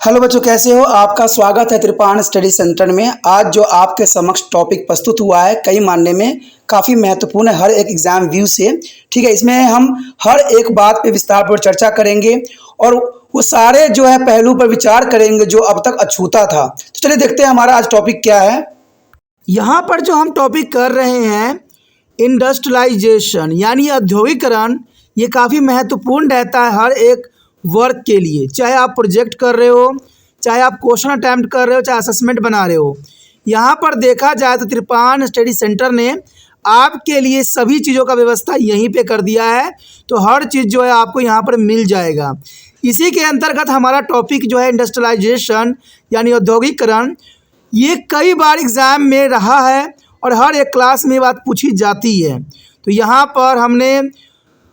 Hello बच्चों, कैसे हो? आपका स्वागत है त्रिपाण स्टडी सेंटर में। आज जो आपके समक्ष टॉपिक प्रस्तुत हुआ है कई मानने में काफ़ी महत्वपूर्ण है हर एक एग्जाम व्यू से। ठीक है, इसमें हम हर एक बात पे विस्तारपूर्वक चर्चा करेंगे और वो सारे जो है पहलू पर विचार करेंगे जो अब तक अछूता था। तो चलिए देखते हैं हमारा आज टॉपिक क्या है। यहाँ पर जो हम टॉपिक कर रहे हैं इंडस्ट्रियलाइजेशन यानी औद्योगिकरण, ये काफ़ी महत्वपूर्ण रहता है हर एक वर्क के लिए। चाहे आप प्रोजेक्ट कर रहे हो, चाहे आप क्वेश्चन अटैम्प्ट कर रहे हो, चाहे असेसमेंट बना रहे हो। यहाँ पर देखा जाए तो त्रिपाण स्टडी सेंटर ने आपके लिए सभी चीज़ों का व्यवस्था यहीं पे कर दिया है। तो हर चीज़ जो है आपको यहाँ पर मिल जाएगा। इसी के अंतर्गत हमारा टॉपिक जो है इंडस्ट्रियलाइजेशन यानी औद्योगिकरण, ये कई बार एग्ज़ाम में रहा है और हर एक क्लास में बात पूछी जाती है। तो यहाँ पर हमने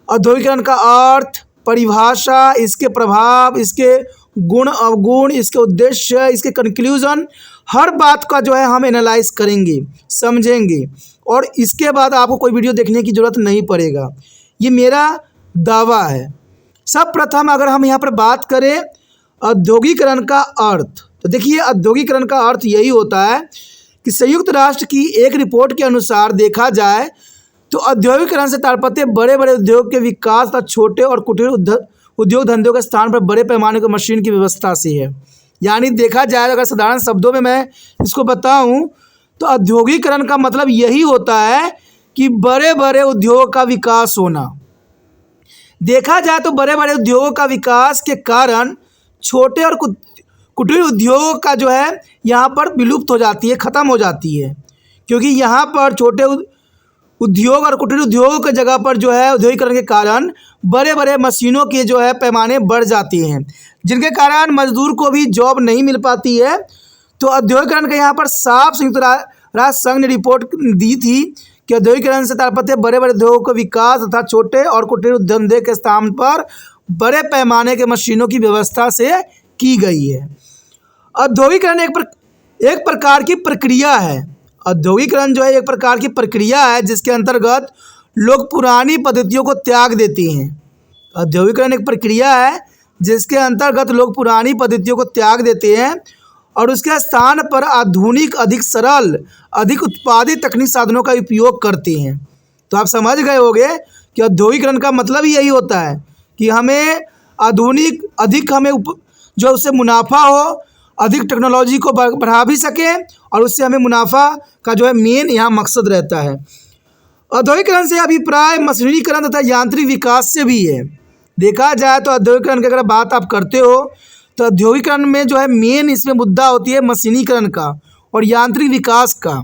औद्योगिकरण का अर्थ, परिभाषा, इसके प्रभाव, इसके गुण अवगुण, इसके उद्देश्य, इसके कंक्लूजन, हर बात का जो है हम एनालाइज करेंगे, समझेंगे और इसके बाद आपको कोई वीडियो देखने की ज़रूरत नहीं पड़ेगा। ये मेरा दावा है। सब प्रथम अगर हम यहाँ पर बात करें औद्योगिकरण का अर्थ, तो देखिए औद्योगिकरण का अर्थ यही होता है कि संयुक्त राष्ट्र की एक रिपोर्ट के अनुसार देखा जाए तो औद्योगिकरण से तात्पर्य बड़े बड़े उद्योग के विकास तथा छोटे और कुटीर उद्योग धंधों के स्थान पर बड़े पैमाने की मशीन की व्यवस्था से है। यानी देखा जाए अगर साधारण शब्दों में मैं इसको बताऊं तो औद्योगिकरण का मतलब यही होता है कि बड़े बड़े उद्योगों का विकास होना। देखा जाए तो बड़े बड़े उद्योगों का विकास के कारण छोटे और कुटीर उद्योगों का जो है यहाँ पर विलुप्त हो जाती है, ख़त्म हो जाती है। क्योंकि यहाँ पर छोटे उद्योग और कुटीर उद्योगों की जगह पर जो है औद्योगिकरण के कारण बड़े बड़े मशीनों के जो है पैमाने बढ़ जाते हैं, जिनके कारण मजदूर को भी जॉब नहीं मिल पाती है। तो औद्योगिकरण का यहाँ पर साफ संयुक्त राष्ट्र संघ ने रिपोर्ट दी थी कि औद्योगिकरण से तात्पर्य बड़े बड़े उद्योगों का विकास तथा छोटे और कुटीर धंधे के स्थान पर बड़े पैमाने के मशीनों की व्यवस्था से की गई है। औद्योगिकरण एक प्रकार की प्रक्रिया है। औद्योगिकरण जो है एक प्रकार की प्रक्रिया है जिसके अंतर्गत लोग पुरानी पद्धतियों को त्याग देते हैं। औद्योगिकरण एक प्रक्रिया है जिसके अंतर्गत लोग पुरानी पद्धतियों को त्याग देते हैं और उसके स्थान पर आधुनिक, अधिक सरल, अधिक उत्पादित तकनीक साधनों का उपयोग करते हैं। तो आप समझ गए होंगे कि औद्योगिकरण का मतलब ही यही होता है कि हमें आधुनिक, अधिक हमें जो उससे मुनाफा हो, अधिक टेक्नोलॉजी को बढ़ा भी सके और उससे हमें मुनाफा का जो है मेन यहाँ मकसद रहता है। औद्योगिकरण से अभिप्राय मशीनीकरण तथा यांत्रिक विकास से भी है। देखा जाए तो औद्योगिकरण की अगर बात आप करते हो तो औद्योगिकरण में जो है मेन इसमें मुद्दा होती है मशीनीकरण का और यांत्रिक विकास का।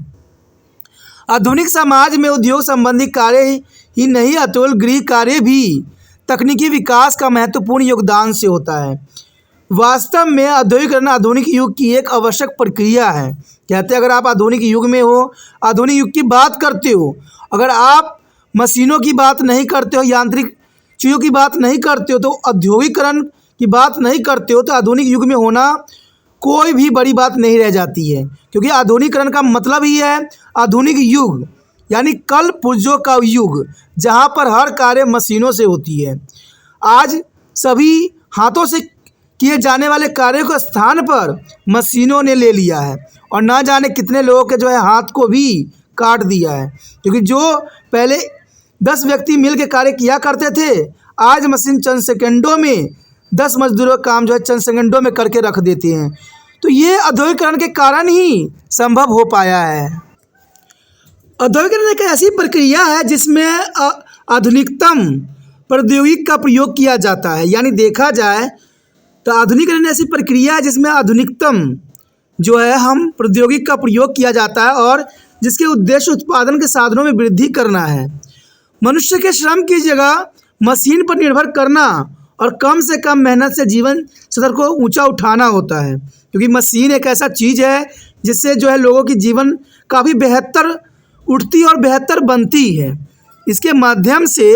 आधुनिक समाज में उद्योग संबंधी कार्य ही नहीं अतुल गृह कार्य भी तकनीकी विकास का महत्वपूर्ण योगदान से होता है। वास्तव में औद्योगिकरण आधुनिक युग की एक आवश्यक प्रक्रिया है। कहते हैं अगर आप आधुनिक युग में हो, आधुनिक युग की बात करते हो, अगर आप मशीनों की बात नहीं करते हो, यांत्रिक चीज़ों की बात नहीं करते हो, तो औद्योगिकरण की बात नहीं करते हो, तो आधुनिक युग में होना कोई भी बड़ी बात नहीं रह जाती है। क्योंकि आधुनिकीकरण का मतलब ही है आधुनिक युग यानी कल पुर्जों का युग, जहाँ पर हर कार्य मशीनों से होती है। आज सभी हाथों से किए जाने वाले कार्यों के स्थान पर मशीनों ने ले लिया है और ना जाने कितने लोगों के जो है हाथ को भी काट दिया है। क्योंकि जो पहले 10 व्यक्ति मिल के कार्य किया करते थे, आज मशीन चंद सेकंडों में 10 मजदूरों का काम जो है चंद सेकंडों में करके रख देते हैं। तो ये औद्योगिकरण के कारण ही संभव हो पाया है। औद्योगिकरण एक ऐसी प्रक्रिया है जिसमें आधुनिकतम प्रौद्योगिकी का प्रयोग किया जाता है। यानी देखा जाए तो आधुनिकीकरण ऐसी प्रक्रिया है जिसमें आधुनिकतम जो है हम प्रौद्योगिकी का प्रयोग किया जाता है और जिसके उद्देश्य उत्पादन के साधनों में वृद्धि करना है। मनुष्य के श्रम की जगह मशीन पर निर्भर करना और कम से कम मेहनत से जीवन स्तर को ऊंचा उठाना होता है। क्योंकि मशीन एक ऐसा चीज़ है जिससे जो है लोगों की जीवन काफ़ी बेहतर उठती और बेहतर बनती है। इसके माध्यम से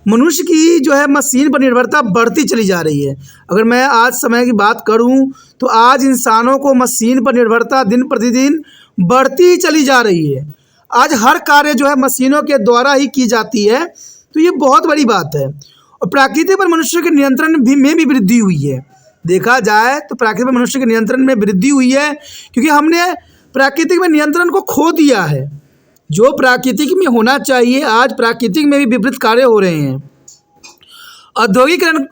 मनुष्य की जो है मशीन पर निर्भरता बढ़ती चली जा रही है। अगर मैं आज समय की बात करूं तो आज इंसानों को मशीन पर निर्भरता दिन प्रतिदिन बढ़ती चली जा रही है। आज हर कार्य जो है मशीनों के द्वारा ही की जाती है। तो ये बहुत बड़ी बात है और प्रकृति पर मनुष्य के नियंत्रण में भी वृद्धि हुई है। देखा जाए तो प्राकृतिक में मनुष्य के नियंत्रण में वृद्धि हुई है, क्योंकि हमने प्राकृतिक में नियंत्रण को खो दिया है। जो प्राकृतिक में होना चाहिए, आज प्राकृतिक में भी विपरीत कार्य हो रहे हैं। औद्योगिकरण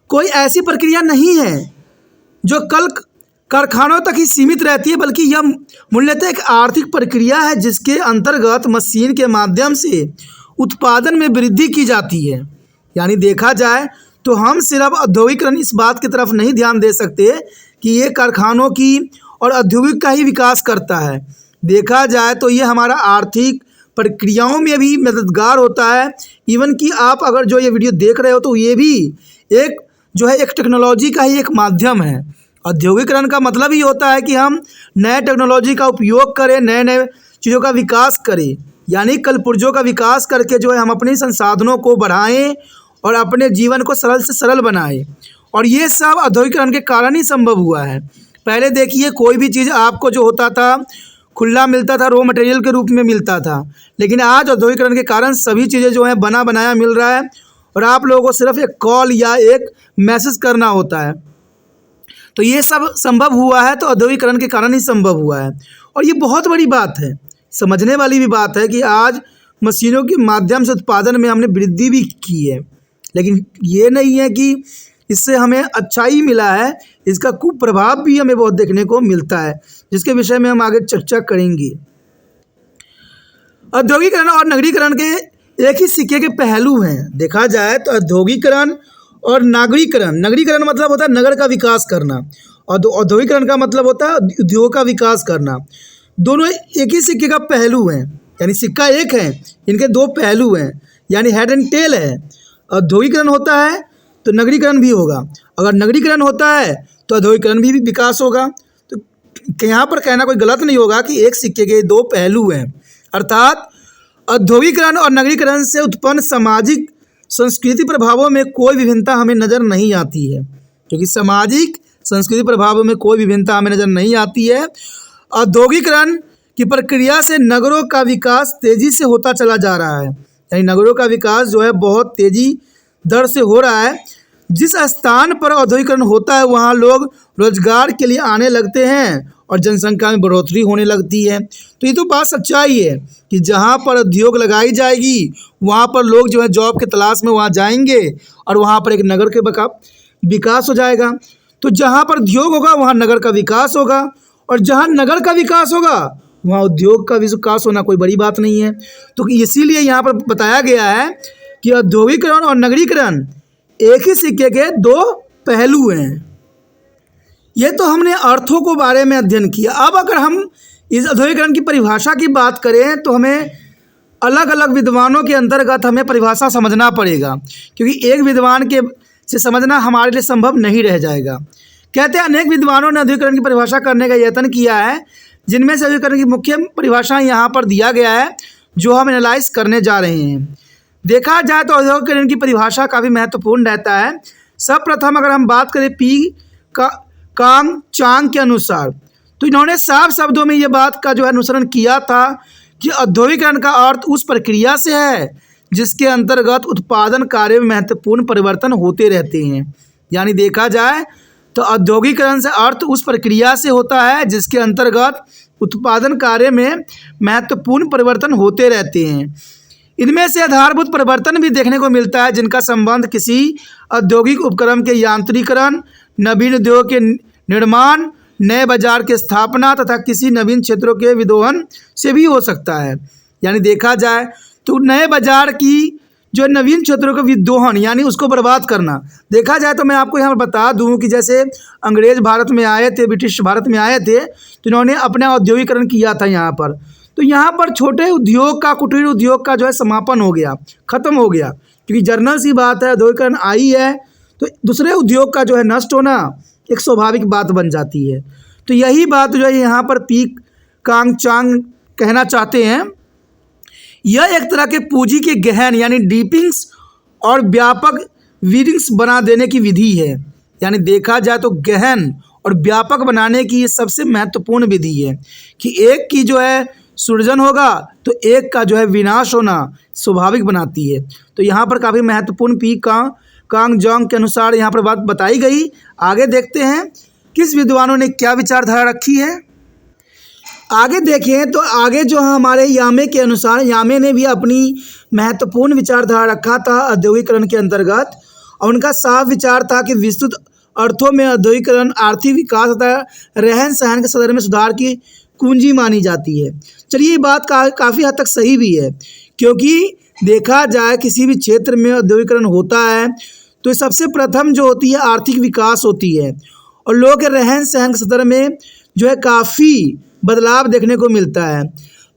कोई ऐसी प्रक्रिया नहीं है जो कल कारखानों तक ही सीमित रहती है, बल्कि यह मूलतः एक आर्थिक प्रक्रिया है जिसके अंतर्गत मशीन के माध्यम से उत्पादन में वृद्धि की जाती है। यानी देखा जाए तो हम सिर्फ औद्योगिकरण इस बात की तरफ नहीं ध्यान दे सकते कि ये कारखानों की और औद्योगिक का ही विकास करता है। देखा जाए तो ये हमारा आर्थिक प्रक्रियाओं में भी मददगार होता है। इवन कि आप अगर जो ये वीडियो देख रहे हो तो ये भी एक जो है एक टेक्नोलॉजी का ही एक माध्यम है। औद्योगिकरण का मतलब ही होता है कि हम नए टेक्नोलॉजी का उपयोग करें, नए नए चीज़ों का विकास करें, यानी कल पुर्जों का विकास करके जो है हम अपने संसाधनों को बढ़ाएं और अपने जीवन को सरल से सरल बनाएं। और ये सब औद्योगिकरण के कारण ही संभव हुआ है। पहले देखिए, कोई भी चीज़ आपको जो होता था खुला मिलता था, रॉ मटेरियल के रूप में मिलता था, लेकिन आज औद्योगिकरण के कारण सभी चीज़ें जो है बना बनाया मिल रहा है और आप लोगों को सिर्फ एक कॉल या एक मैसेज करना होता है। तो ये सब संभव हुआ है तो औद्योगिकरण के कारण ही संभव हुआ है। और ये बहुत बड़ी बात है, समझने वाली भी बात है कि आज मशीनों के माध्यम से उत्पादन में हमने वृद्धि भी की है, लेकिन ये नहीं है कि इससे हमें अच्छा ही मिला है, इसका कुप्रभाव भी हमें बहुत देखने को मिलता है, जिसके विषय में हम आगे चर्चा करेंगे। औद्योगिकरण और नगरीकरण के एक ही सिक्के के पहलू हैं। देखा जाए तो औद्योगिकरण और नागरीकरण, नगरीकरण मतलब होता है नगर का विकास करना और औद्योगिकरण का मतलब होता है उद्योग का विकास करना। दोनों एक ही सिक्के का पहलू हैं, यानी सिक्का एक है, इनके दो पहलू हैं, यानी हेड एंड टेल है। औद्योगिकरण होता है तो नगरीकरण भी होगा, अगर नगरीकरण होता है तो औद्योगिकरण भी विकास होगा। तो यहाँ पर कहना कोई गलत नहीं होगा कि एक सिक्के के दो पहलू हैं, अर्थात औद्योगिकरण और नगरीकरण से उत्पन्न सामाजिक संस्कृति प्रभावों में कोई विभिन्नता हमें नज़र नहीं आती है, क्योंकि सामाजिक संस्कृति प्रभावों में कोई विभिन्नता हमें नज़र नहीं आती है। औद्योगिकरण की प्रक्रिया से नगरों का विकास तेज़ी से होता चला जा रहा है, यानी नगरों का विकास जो है बहुत तेज़ी दर से हो रहा है। जिस स्थान पर औद्योगिकरण होता है वहाँ लोग रोजगार के लिए आने लगते हैं और जनसंख्या में बढ़ोतरी होने लगती है। तो ये तो बात सच्चाई है कि जहाँ पर उद्योग लगाई जाएगी वहाँ पर लोग जो है जॉब के तलाश में वहाँ जाएंगे और वहाँ पर एक नगर के विकास हो जाएगा। तो जहाँ पर उद्योग होगा वहाँ नगर का विकास होगा, और जहाँ नगर का विकास होगा वहाँ उद्योग का विकास होना कोई बड़ी बात नहीं है। तो इसीलिए यहाँ पर बताया गया है कि औद्योगिकरण और नगरीकरण एक ही सिक्के के दो पहलू हैं। ये तो हमने अर्थों को बारे में अध्ययन किया। अब अगर हम इस औद्योगिकरण की परिभाषा की बात करें तो हमें अलग अलग विद्वानों के अंतर्गत हमें परिभाषा समझना पड़ेगा, क्योंकि एक विद्वान के से समझना हमारे लिए संभव नहीं रह जाएगा। कहते हैं अनेक विद्वानों ने औद्योगिकरण की परिभाषा करने का यत्न किया है, जिनमें से औद्योगिकरण की मुख्य परिभाषाएं यहाँ पर दिया गया है जो हम एनालाइज करने जा रहे हैं। देखा जाए तो औद्योगिकरण की परिभाषा काफ़ी महत्वपूर्ण रहता है। सर्वप्रथम अगर हम बात करें पी कांग चांग के अनुसार, तो इन्होंने साफ शब्दों में ये बात का जो है अनुसरण किया था कि औद्योगिकरण का अर्थ उस प्रक्रिया से है जिसके अंतर्गत उत्पादन कार्य में महत्वपूर्ण परिवर्तन होते रहते हैं। यानी देखा जाए तो औद्योगिकरण से अर्थ उस प्रक्रिया से होता है जिसके अंतर्गत उत्पादन कार्य में महत्वपूर्ण परिवर्तन होते रहते हैं। इनमें से आधारभूत परिवर्तन भी देखने को मिलता है जिनका संबंध किसी औद्योगिक उपक्रम के यांत्रिकरण, नवीन उद्योग के निर्माण, नए बाजार की स्थापना तथा किसी नवीन क्षेत्रों के विदोहन से भी हो सकता है। यानी देखा जाए तो नए बाजार की जो नवीन क्षेत्रों का विदोहन यानी उसको बर्बाद करना। देखा जाए तो मैं आपको यहाँ पर बता दूँ कि जैसे अंग्रेज़ भारत में आए थे, ब्रिटिश भारत में आए थे, तो इन्होंने अपना औद्योगिकरण किया था यहाँ पर। तो यहाँ पर छोटे उद्योग का, कुटीर उद्योग का जो है समापन हो गया, ख़त्म हो गया, क्योंकि जर्नल सी बात है, औद्योगिकरण आई है तो दूसरे उद्योग का जो है नष्ट होना एक स्वाभाविक बात बन जाती है। तो यही बात जो है यहाँ पर पी कांग चांग कहना चाहते हैं। यह एक तरह के पूंजी के गहन यानी डीपिंग्स और व्यापक वीडिंग्स बना देने की विधि है। यानी देखा जाए तो गहन और व्यापक बनाने की ये सबसे महत्वपूर्ण विधि है कि एक की जो है सृजन होगा तो एक का जो है विनाश होना स्वाभाविक बनाती है। तो यहाँ पर काफ़ी महत्वपूर्ण पी कांग जोंग के अनुसार यहाँ पर बात बताई गई। आगे देखते हैं किस विद्वानों ने क्या विचारधारा रखी है। आगे देखें तो आगे जो हमारे यामे के अनुसार, यामे ने भी अपनी महत्वपूर्ण विचारधारा रखा था औद्योगिकरण के अंतर्गत, और उनका साफ विचार था कि विस्तृत अर्थों में औद्योगिकरण आर्थिक विकास तथा रहन सहन के स्तर में सुधार की कुंजी मानी जाती है। चलिए ये बात काफ़ी हद तक सही भी है, क्योंकि देखा जाए किसी भी क्षेत्र में औद्योगिकरण होता है तो सबसे प्रथम जो होती है आर्थिक विकास होती है, और लोगों के रहन सहन के स्तर में जो है काफ़ी बदलाव देखने को मिलता है।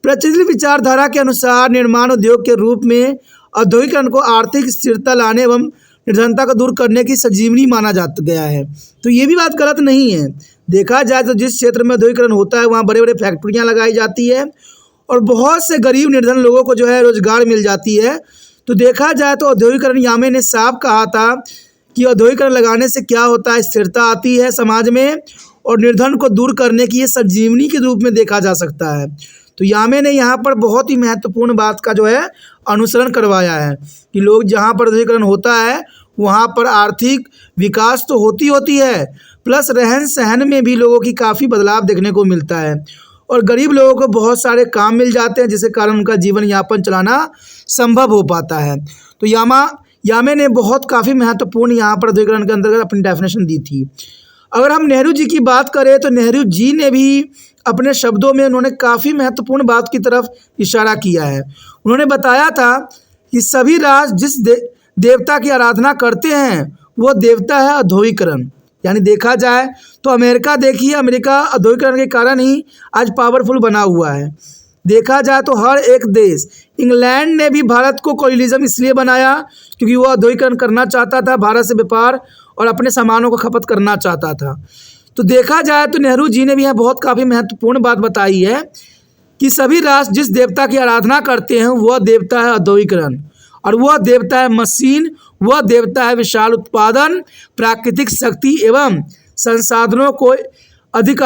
प्रचलित विचारधारा के अनुसार निर्माण उद्योग के रूप में औद्योगिकरण को आर्थिक स्थिरता लाने एवं निर्धनता को दूर करने की संजीवनी माना जाता गया है। तो ये भी बात गलत नहीं है। देखा जाए तो जिस क्षेत्र में औद्योगिकरण होता है वहाँ बड़े बड़े फैक्ट्रियाँ लगाई जाती है और बहुत से गरीब निर्धन लोगों को जो है रोजगार मिल जाती है। तो देखा जाए तो औद्योगिकरण, यामे ने साफ कहा था कि औद्योगिकरण लगाने से क्या होता है, स्थिरता आती है समाज में और निर्धन को दूर करने की ये संजीवनी के रूप में देखा जा सकता है। तो यामे ने यहाँ पर बहुत ही महत्वपूर्ण बात का जो है अनुसरण करवाया है कि लोग जहाँ पर औद्योगिकरण होता है वहाँ पर आर्थिक विकास तो होती है, प्लस रहन सहन में भी लोगों की काफ़ी बदलाव देखने को मिलता है और गरीब लोगों को बहुत सारे काम मिल जाते हैं, जिसके कारण उनका जीवन यापन चलाना संभव हो पाता है। तो यामे ने बहुत काफ़ी महत्वपूर्ण यहाँ पर औद्योगिकरण के अंतर्गत अपनी डेफिनेशन दी थी। अगर हम नेहरू जी की बात करें तो नेहरू जी ने भी अपने शब्दों में उन्होंने काफ़ी महत्वपूर्ण बात की तरफ इशारा किया है। उन्होंने बताया था कि सभी राष्ट्र जिस देवता की आराधना करते हैं वो देवता है औद्योगिकरण। यानी देखा जाए तो अमेरिका देखिए, अमेरिका औद्योगिकरण के कारण ही आज पावरफुल बना हुआ है। देखा जाए तो हर एक देश, इंग्लैंड ने भी भारत को कोलिजम इसलिए बनाया क्योंकि वो औद्योगिकरण करना चाहता था, भारत से व्यापार और अपने सामानों को खपत करना चाहता था। तो देखा जाए तो नेहरू जी ने भी यहाँ बहुत काफ़ी महत्वपूर्ण बात बताई है कि सभी राष्ट्र जिस देवता की आराधना करते हैं वह देवता है औद्योगिकरण, और वह देवता है मशीन, वह देवता है विशाल उत्पादन, प्राकृतिक शक्ति एवं संसाधनों को अधिक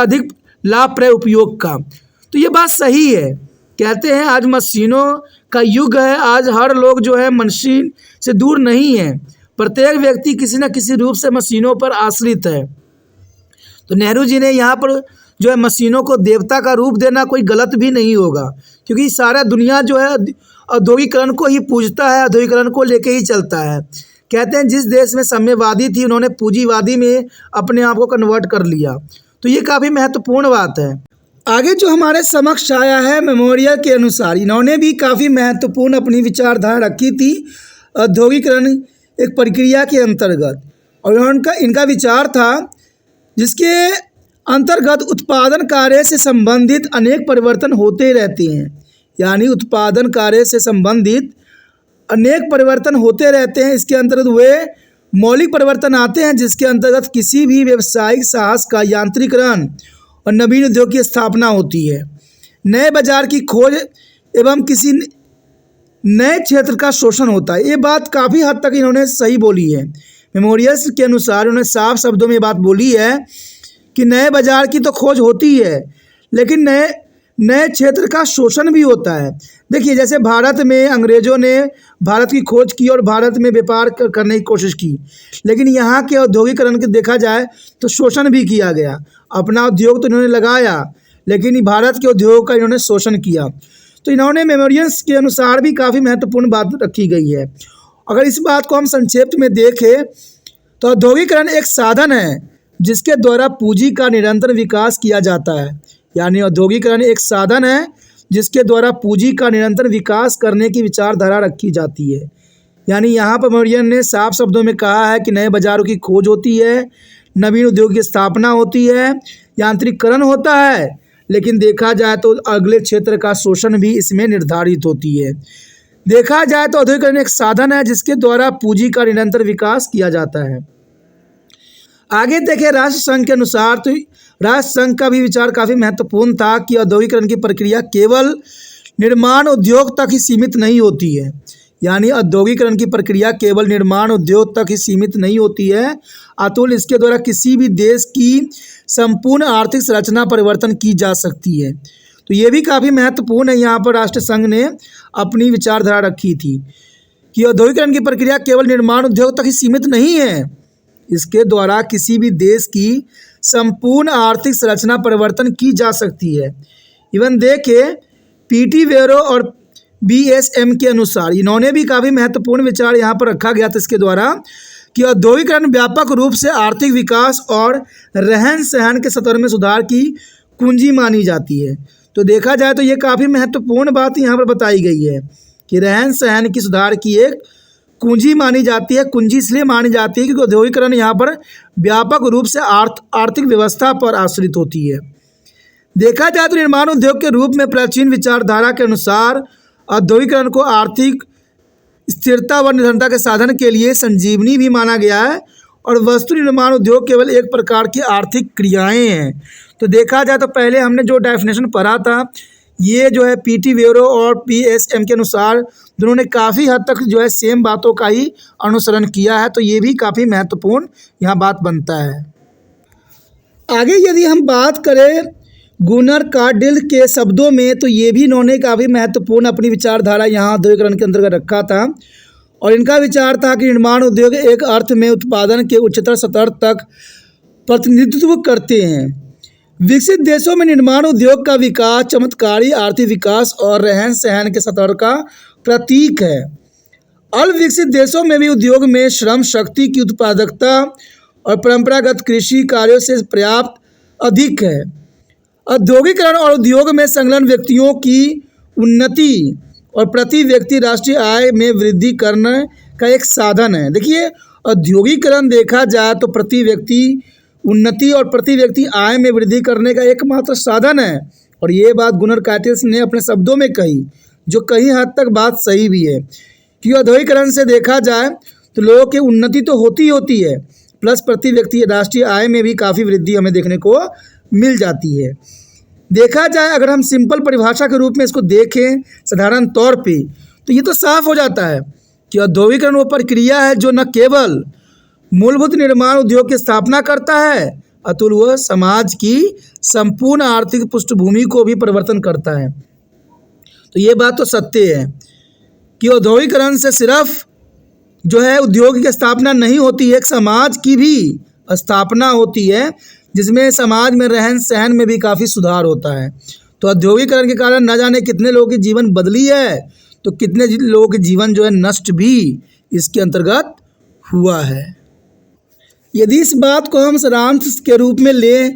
लाभप्रद उपयोग का। तो ये बात सही है। कहते हैं आज मशीनों का युग है, आज हर लोग जो है मशीन से दूर नहीं है, प्रत्येक व्यक्ति किसी न किसी रूप से मशीनों पर आश्रित है। तो नेहरू जी ने यहाँ पर जो है मशीनों को देवता का रूप देना कोई गलत भी नहीं होगा, क्योंकि सारा दुनिया जो है औद्योगिकरण को ही पूजता है, औद्योगिकरण को लेके ही चलता है। कहते हैं जिस देश में साम्यवादी थी उन्होंने पूंजीवादी में अपने आप को कन्वर्ट कर लिया। तो ये काफ़ी महत्वपूर्ण बात है। आगे जो हमारे समक्ष आया है मेमोरियल के अनुसार, इन्होंने भी काफ़ी महत्वपूर्ण अपनी विचारधारा रखी थी औद्योगिकरण एक प्रक्रिया के अंतर्गत, और इनका विचार था जिसके अंतर्गत उत्पादन कार्य से संबंधित अनेक परिवर्तन होते रहते हैं। यानी उत्पादन कार्य से संबंधित अनेक परिवर्तन होते रहते हैं। इसके अंतर्गत वे मौलिक परिवर्तन आते हैं जिसके अंतर्गत किसी भी व्यावसायिक साहस का यांत्रिकरण और नवीन उद्योग की स्थापना होती है, नए बाजार की खोज एवं किसी नए क्षेत्र का शोषण होता है। ये बात काफ़ी हद तक इन्होंने सही बोली है। मेमोरियल्स के अनुसार उन्होंने साफ शब्दों में ये बात बोली है कि नए बाजार की तो खोज होती है, लेकिन नए क्षेत्र का शोषण भी होता है। देखिए जैसे भारत में अंग्रेज़ों ने भारत की खोज की और भारत में व्यापार करने की कोशिश की, लेकिन यहाँ के औद्योगिकरण के देखा जाए तो शोषण भी किया गया। अपना उद्योग तो इन्होंने लगाया, लेकिन भारत के उद्योग का इन्होंने शोषण किया। तो इन्होंने मेमोरियल्स के अनुसार भी काफ़ी महत्वपूर्ण बात रखी गई है। अगर इस बात को हम संक्षेप में देखें तो औद्योगिकरण एक साधन है जिसके द्वारा पूंजी का निरंतर विकास किया जाता है। यानी औद्योगिकरण एक साधन है जिसके द्वारा पूंजी का निरंतर विकास करने की विचारधारा रखी जाती है। यानी यहाँ पर मेमोरियल ने साफ शब्दों में कहा है कि नए बाज़ारों की खोज होती है, नवीन उद्योग की स्थापना होती है, यांत्रिकरण होता है, लेकिन देखा जाए तो अगले क्षेत्र का शोषण भी इसमें निर्धारित होती है। देखा जाए तो औद्योगिकरण एक साधन है जिसके द्वारा पूंजी का निरंतर विकास किया जाता है। आगे देखें राष्ट्र संघ के अनुसार, तो राष्ट्र संघ का भी विचार काफ़ी महत्वपूर्ण था कि औद्योगिकरण की प्रक्रिया केवल निर्माण उद्योग तक ही सीमित नहीं होती है। यानी औद्योगिकरण की प्रक्रिया केवल निर्माण उद्योग तक ही सीमित नहीं होती है, अतुल इसके द्वारा किसी भी देश की संपूर्ण आर्थिक संरचना परिवर्तन की जा सकती है। तो ये भी काफ़ी महत्वपूर्ण है। यहाँ पर राष्ट्र संघ ने अपनी विचारधारा रखी थी कि औद्योगिकरण की प्रक्रिया केवल निर्माण उद्योग तक ही सीमित नहीं है। इसके द्वारा किसी भी देश की संपूर्ण आर्थिक संरचना परिवर्तन की जा सकती है। इवन देखिए पीटी वेरो और बीएसएम के अनुसार इन्होंने भी काफ़ी महत्वपूर्ण विचार यहाँ पर रखा गया था इसके द्वारा कि औद्योगिकरण व्यापक रूप से आर्थिक विकास और रहन सहन के स्तर में सुधार की कुंजी मानी जाती है। तो देखा जाए तो ये काफ़ी महत्वपूर्ण बात यहाँ पर बताई गई है कि रहन सहन की सुधार की एक कुंजी मानी जाती है। कुंजी इसलिए मानी जाती है क्योंकि औद्योगिकरण यहाँ पर व्यापक रूप से आर्थिक व्यवस्था पर आश्रित होती है। देखा जाए तो निर्माण उद्योग के रूप में प्राचीन विचारधारा के अनुसार औद्योगिकरण को आर्थिक स्थिरता व निरंतरता के साधन के लिए संजीवनी भी माना गया है और वस्तु निर्माण उद्योग केवल एक प्रकार की आर्थिक क्रियाएं हैं। तो देखा जाए तो पहले हमने जो डेफिनेशन पढ़ा था ये जो है पीटी वेरो और पीएसएम के अनुसार दोनों ने काफ़ी हद तक जो है सेम बातों का ही अनुसरण किया है। तो ये भी काफ़ी महत्वपूर्ण यहाँ बात बनता है। आगे यदि हम बात करें गुनर कार्डिल के शब्दों में तो ये भी इन्होंने काफ़ी महत्वपूर्ण अपनी विचारधारा यहाँ औद्योगिकरण के अंतर्गत रखा था और इनका विचार था कि निर्माण उद्योग एक अर्थ में उत्पादन के उच्चतर स्तर तक प्रतिनिधित्व करते हैं। विकसित देशों में निर्माण उद्योग का विकास चमत्कारी आर्थिक विकास और रहन सहन के स्तर का प्रतीक है। अल्पविकसित देशों में भी उद्योग में श्रम शक्ति की उत्पादकता और परंपरागत कृषि कार्यों से पर्याप्त अधिक है। औद्योगिकरण और उद्योग में संलग्न व्यक्तियों की उन्नति और प्रति व्यक्ति राष्ट्रीय आय में वृद्धि करने का एक साधन है। देखिए औद्योगिकरण देखा जाए तो प्रति व्यक्ति उन्नति और प्रति व्यक्ति आय में वृद्धि करने का एकमात्र साधन है और ये बात गुनर कार्डिल ने अपने शब्दों में कही जो कहीं हद तक बात सही भी है कि औद्योगिकरण से देखा जाए तो लोगों की उन्नति तो होती है प्लस प्रति व्यक्ति राष्ट्रीय आय में भी काफ़ी वृद्धि हमें देखने को मिल जाती है। देखा जाए अगर हम सिंपल परिभाषा के रूप में इसको देखें साधारण तौर पे तो ये तो साफ हो जाता है कि औद्योगिकरण वो प्रक्रिया है जो न केवल मूलभूत निर्माण उद्योग की स्थापना करता है अतुल वह समाज की संपूर्ण आर्थिक पृष्ठभूमि को भी परिवर्तन करता है। तो ये बात तो सत्य है कि औद्योगिकरण से सिर्फ जो है उद्योग की स्थापना नहीं होती है, एक समाज की भी स्थापना होती है जिसमें समाज में रहन सहन में भी काफ़ी सुधार होता है। तो औद्योगिकरण के कारण न जाने कितने लोगों की जीवन बदली है तो कितने लोगों के जीवन जो है नष्ट भी इसके अंतर्गत हुआ है। यदि इस बात को हम सारांश के रूप में लें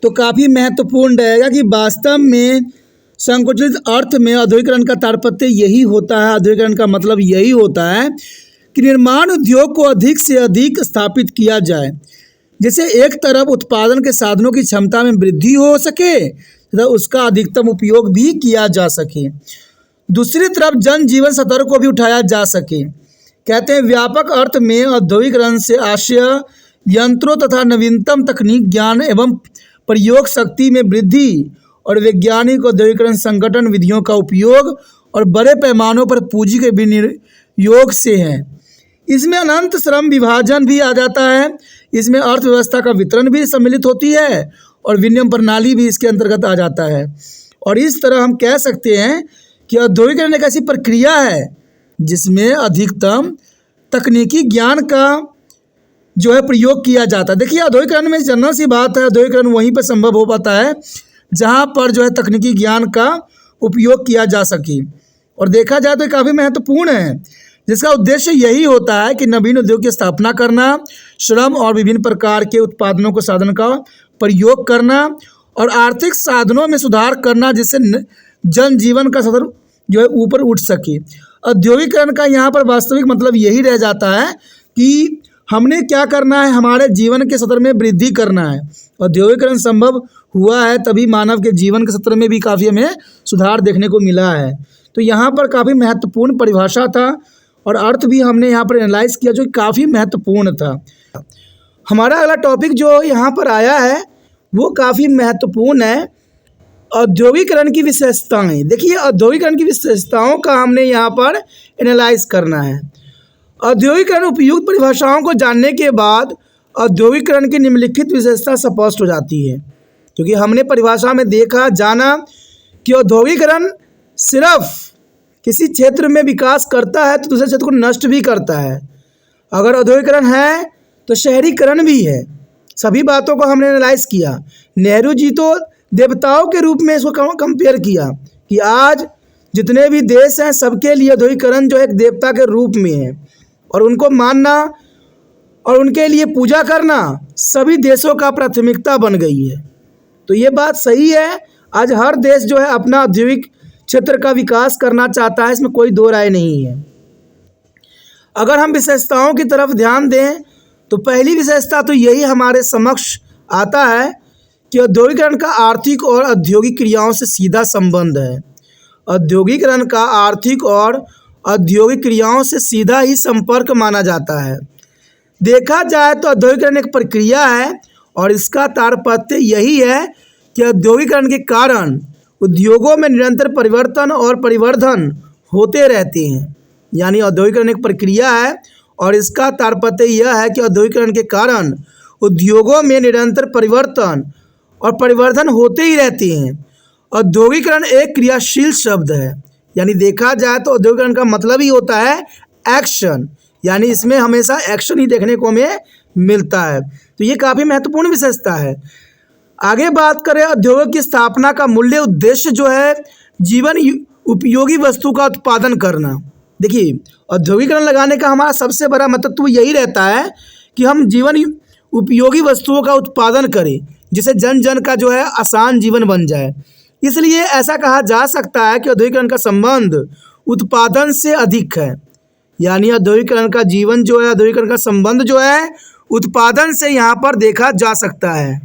तो काफ़ी महत्वपूर्ण रहेगा कि वास्तव में संकुचित अर्थ में औद्योगिकरण का तात्पर्य यही होता है, औद्योगिकरण का मतलब यही होता है कि निर्माण उद्योग को अधिक से अधिक स्थापित किया जाए जिससे एक तरफ उत्पादन के साधनों की क्षमता में वृद्धि हो सके तथा उसका अधिकतम उपयोग भी किया जा सके, दूसरी तरफ जनजीवन स्तर को भी उठाया जा सके। कहते हैं व्यापक अर्थ में औद्योगिकरण से आशय यंत्रों तथा नवीनतम तकनीक ज्ञान एवं प्रयोग शक्ति में वृद्धि और वैज्ञानिक औद्योगिकरण संगठन विधियों का उपयोग और बड़े पैमानों पर पूंजी के विनियोग से है। इसमें अनंत श्रम विभाजन भी आ जाता है, इसमें अर्थव्यवस्था का वितरण भी सम्मिलित होती है और विनिमय प्रणाली भी इसके अंतर्गत आ जाता है। और इस तरह हम कह सकते हैं कि औद्योगिकरण एक ऐसी प्रक्रिया है जिसमें अधिकतम तकनीकी ज्ञान का जो है प्रयोग किया जाता है। देखिए औद्योगिकरण में जनरल सी बात है, औद्योगिकरण वहीं पर संभव हो पाता है जहाँ पर जो है तकनीकी ज्ञान का उपयोग किया जा सके और देखा जाए तो काफ़ी महत्वपूर्ण है जिसका उद्देश्य यही होता है कि नवीन उद्योग की स्थापना करना, श्रम और विभिन्न प्रकार के उत्पादनों को साधन का प्रयोग करना और आर्थिक साधनों में सुधार करना जिससे जनजीवन का स्तर जो है ऊपर उठ सके। औद्योगिकरण का यहाँ पर वास्तविक मतलब यही रह जाता है कि हमने क्या करना है, हमारे जीवन के स्तर में वृद्धि करना है। औद्योगिकरण संभव हुआ है तभी मानव के जीवन के स्तर में भी काफ़ी हमें सुधार देखने को मिला है। तो यहाँ पर काफ़ी महत्वपूर्ण परिभाषा था और अर्थ भी हमने यहाँ पर एनालाइज किया जो काफ़ी महत्वपूर्ण था। हमारा अगला टॉपिक जो यहाँ पर आया है वो काफ़ी महत्वपूर्ण है, औद्योगिकरण की विशेषताएं। देखिए औद्योगिकरण की विशेषताओं का हमने यहाँ पर एनालाइज करना है। औद्योगिकरण उपयुक्त परिभाषाओं को जानने के बाद औद्योगिकरण की निम्नलिखित विशेषता स्पष्ट हो जाती है, क्योंकि हमने परिभाषा में देखा जाना कि औद्योगिकरण सिर्फ किसी क्षेत्र में विकास करता है तो दूसरे क्षेत्र को नष्ट भी करता है। अगर औद्योगिकरण है तो शहरीकरण भी है। सभी बातों को हमने एनालाइज किया। नेहरू जी तो देवताओं के रूप में इसको कंपेयर किया कि आज जितने भी देश हैं सबके लिए औद्योगिकरण जो एक देवता के रूप में है, और उनको मानना और उनके लिए पूजा करना सभी देशों का प्राथमिकता बन गई है। तो ये बात सही है। आज हर देश जो है अपना औद्योगिक क्षेत्र का विकास करना चाहता है, इसमें कोई दो राय नहीं है। अगर हम विशेषताओं की तरफ ध्यान दें तो पहली विशेषता तो यही हमारे समक्ष आता है कि औद्योगिकरण का आर्थिक और औद्योगिक क्रियाओं से सीधा संबंध है। औद्योगिकरण का आर्थिक और औद्योगिक क्रियाओं से सीधा ही संपर्क माना जाता है। देखा जाए तो औद्योगिकरण एक प्रक्रिया है और इसका तात्पर्य यही है कि औद्योगिकरण के कारण उद्योगों में निरंतर परिवर्तन और परिवर्धन होते रहते हैं। यानी औद्योगिकरण एक प्रक्रिया है और इसका तात्पर्य यह है कि औद्योगिकरण के कारण उद्योगों में निरंतर परिवर्तन और परिवर्धन होते ही रहते हैं। औद्योगिकरण एक क्रियाशील शब्द है। यानी देखा जाए तो औद्योगिकरण का मतलब ही होता है एक्शन, यानी इसमें हमेशा एक्शन ही देखने को हमें मिलता है। तो ये काफ़ी महत्वपूर्ण विशेषता है। आगे बात करें उद्योगों की स्थापना का मूल्य उद्देश्य जो है जीवन उपयोगी वस्तु का उत्पादन करना। देखिए, औद्योगिकरण लगाने का हमारा सबसे बड़ा मतलब तो यही रहता है कि हम जीवन उपयोगी वस्तुओं का उत्पादन करें, जिससे जन जन का जो है आसान जीवन बन जाए। इसलिए ऐसा कहा जा सकता है कि औद्योगिकरण का संबंध उत्पादन से अधिक है। यानी औद्योगिकरण का जीवन जो है, औद्योगिकरण का संबंध जो है उत्पादन से यहाँ पर देखा जा सकता है।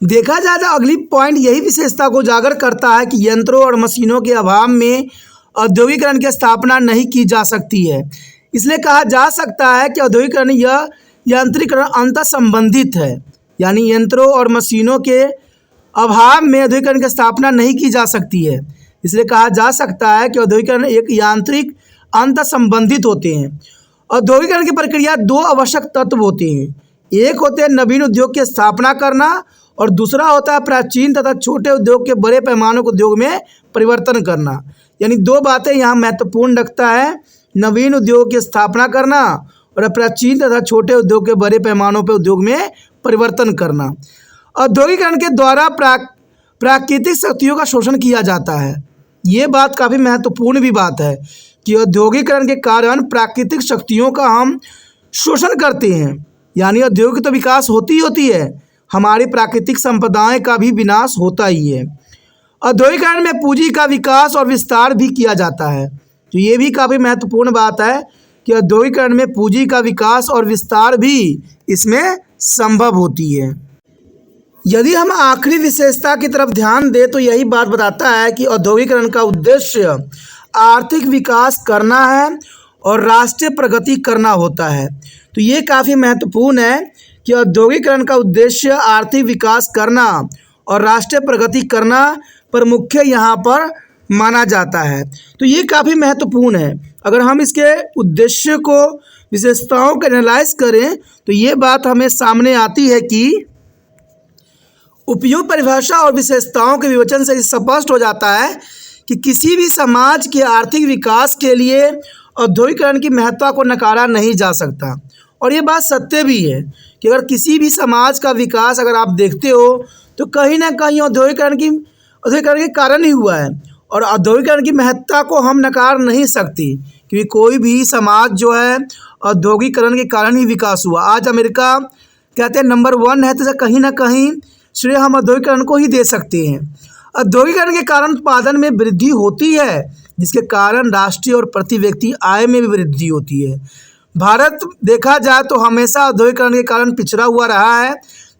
देखा जाए तो अगली पॉइंट यही विशेषता को उजागर करता है कि यंत्रों और मशीनों के अभाव में औद्योगिकरण की स्थापना नहीं की जा सकती है। इसलिए कहा जा सकता है कि औद्योगिकरण यह यांत्रिकरण अंतः संबंधित है। यानी यंत्रों और मशीनों के अभाव में औद्योगिकरण की स्थापना नहीं की जा सकती है। इसलिए कहा जा सकता है कि औद्योगिकरण एक यांत्रिक अंतः संबंधित होते हैं। औद्योगिकरण की प्रक्रिया दो आवश्यक तत्व होते हैं। एक होते हैं नवीन उद्योग की स्थापना करना और दूसरा होता है प्राचीन तथा छोटे उद्योग के बड़े पैमाने के उद्योग में परिवर्तन करना। यानी दो बातें यहाँ महत्वपूर्ण रखता है, नवीन उद्योग की स्थापना करना और प्राचीन तथा छोटे उद्योग के बड़े पैमानों पर उद्योग में परिवर्तन करना। औद्योगिकरण के द्वारा प्राकृतिक शक्तियों का शोषण किया जाता है। ये बात काफ़ी महत्वपूर्ण भी बात है कि औद्योगिकरण के कारण प्राकृतिक शक्तियों का हम शोषण करते हैं। यानी औद्योगिक तो विकास होती है, हमारी प्राकृतिक संपदाएं का भी विनाश होता ही है। औद्योगिकरण में पूंजी का विकास और विस्तार भी किया जाता है। तो ये भी काफ़ी महत्वपूर्ण बात है कि औद्योगिकरण में पूंजी का विकास और विस्तार भी इसमें संभव होती है। यदि हम आखिरी विशेषता की तरफ ध्यान दें तो यही बात बताता है कि औद्योगिकरण का उद्देश्य आर्थिक विकास करना है और राष्ट्रीय प्रगति करना होता है। तो ये काफ़ी महत्वपूर्ण है कि औद्योगिकरण का उद्देश्य आर्थिक विकास करना और राष्ट्रीय प्रगति करना पर मुख्य यहाँ पर माना जाता है। तो ये काफ़ी महत्वपूर्ण है। अगर हम इसके उद्देश्य को, विशेषताओं को एनालाइज करें तो ये बात हमें सामने आती है कि उपयुक्त परिभाषा और विशेषताओं के विवेचन से स्पष्ट हो जाता है कि किसी भी समाज के आर्थिक विकास के लिए औद्योगिकरण की महत्ता को नकारा नहीं जा सकता। और ये बात सत्य भी है कि अगर किसी भी समाज का विकास अगर आप देखते हो तो कहीं ना कहीं औद्योगिकरण के कारण ही हुआ है। और औद्योगिकरण की महत्ता को हम नकार नहीं सकते, क्योंकि कोई भी समाज जो है औद्योगिकरण के कारण ही विकास हुआ। आज अमेरिका कहते हैं नंबर 1 है, तो कहीं ना कहीं श्रेय हम औद्योगिकरण को ही दे सकते हैं। औद्योगिकरण के कारण उत्पादन में वृद्धि होती है, जिसके कारण राष्ट्रीय और प्रति व्यक्ति आय में भी वृद्धि होती है। भारत देखा जाए तो हमेशा औद्योगिकरण के कारण पिछड़ा हुआ रहा है,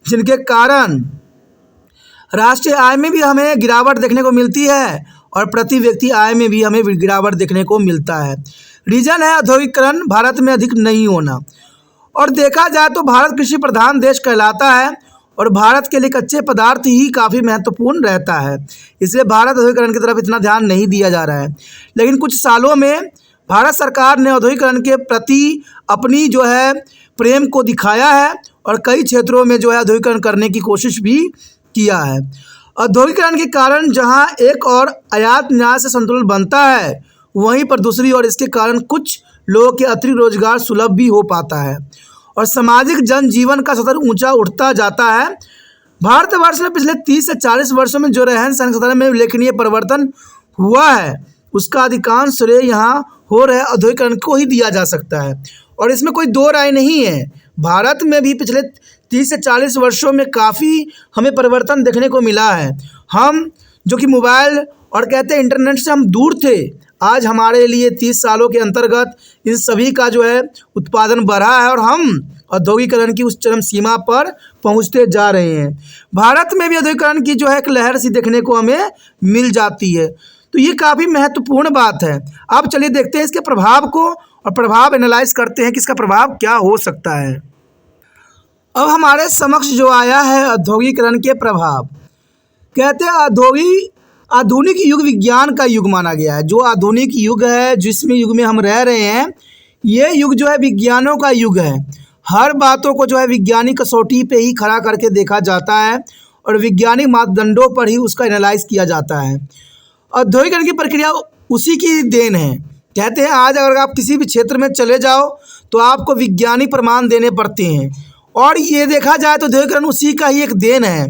जिनके कारण राष्ट्रीय आय में भी हमें गिरावट देखने को मिलती है और प्रति व्यक्ति आय में भी हमें गिरावट देखने को मिलता है। रीजन है औद्योगिकरण भारत में अधिक नहीं होना। और देखा जाए तो भारत कृषि प्रधान देश कहलाता है और भारत के लिए कच्चे पदार्थ ही काफ़ी महत्वपूर्ण रहता है। इसलिए भारत औद्योगिकरण की तरफ इतना ध्यान नहीं दिया जा रहा है। लेकिन कुछ सालों में भारत सरकार ने औद्योगिकरण के प्रति अपनी जो है प्रेम को दिखाया है और कई क्षेत्रों में जो है औद्योगिकरण करने की कोशिश भी किया है। औद्योगिकरण के कारण जहां एक और आयात निर्यात से संतुलन बनता है, वहीं पर दूसरी ओर इसके कारण कुछ लोगों के अतिरिक्त रोजगार सुलभ भी हो पाता है और सामाजिक जनजीवन का स्तर ऊंचा उठता जाता है। भारतवर्ष में पिछले 30 से 40 वर्षों में जो रहन सहन क्षेत्र में उल्लेखनीय परिवर्तन हुआ है, उसका अधिकांश श्रेय यहाँ हो रहे औद्योगिकरण को ही दिया जा सकता है और इसमें कोई दो राय नहीं है। भारत में भी पिछले 30 से 40 वर्षों में काफ़ी हमें परिवर्तन देखने को मिला है। हम जो कि मोबाइल और कहते हैं इंटरनेट से हम दूर थे, आज हमारे लिए 30 सालों के अंतर्गत इन सभी का जो है उत्पादन बढ़ा है और हम औद्योगिकरण की उस चरम सीमा पर पहुंचते जा रहे हैं। भारत में भी औद्योगिकरण की जो है एक लहर सी देखने को हमें मिल जाती है, तो ये काफ़ी महत्वपूर्ण बात है। अब चलिए देखते हैं इसके प्रभाव को और प्रभाव एनालाइज करते हैं कि इसका प्रभाव क्या हो सकता है। अब हमारे समक्ष जो आया है औद्योगिकरण के प्रभाव, कहते हैं आधुनिक युग विज्ञान का युग माना गया है। जो आधुनिक युग है, जिसमें युग में हम रह रहे हैं, ये युग जो है विज्ञानों का युग है। हर बातों को जो है वैज्ञानिक कसौटी पे ही खड़ा करके देखा जाता है और वैज्ञानिक मापदंडों पर ही उसका एनालाइज किया जाता है। औद्योगिकरण की प्रक्रिया उसी की देन है। कहते हैं आज अगर आप किसी भी क्षेत्र में चले जाओ तो आपको वैज्ञानिक प्रमाण देने पड़ते हैं और ये देखा जाए तो औद्योगिकरण उसी का ही एक देन है।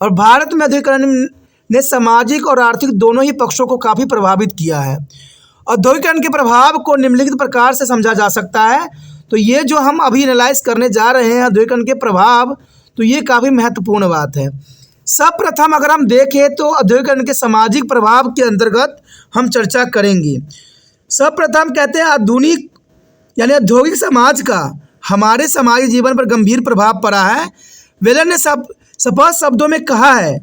और भारत में औद्योगिकरण ने सामाजिक और आर्थिक दोनों ही पक्षों को काफ़ी प्रभावित किया है। औद्योगिकरण के प्रभाव को निम्नलिखित प्रकार से समझा जा सकता है। तो ये जो हम अभी एनालाइज करने जा रहे हैं औद्योगिकरण के प्रभाव, तो ये काफ़ी महत्वपूर्ण बात है। सर्वप्रथम अगर हम देखें तो औद्योगिकरण के सामाजिक प्रभाव के अंतर्गत हम चर्चा करेंगे। सर्वप्रथम कहते हैं आधुनिक यानी औद्योगिक समाज का हमारे समाजी जीवन पर गंभीर प्रभाव पड़ा है। वेलन ने स्पष्ट शब्दों में कहा है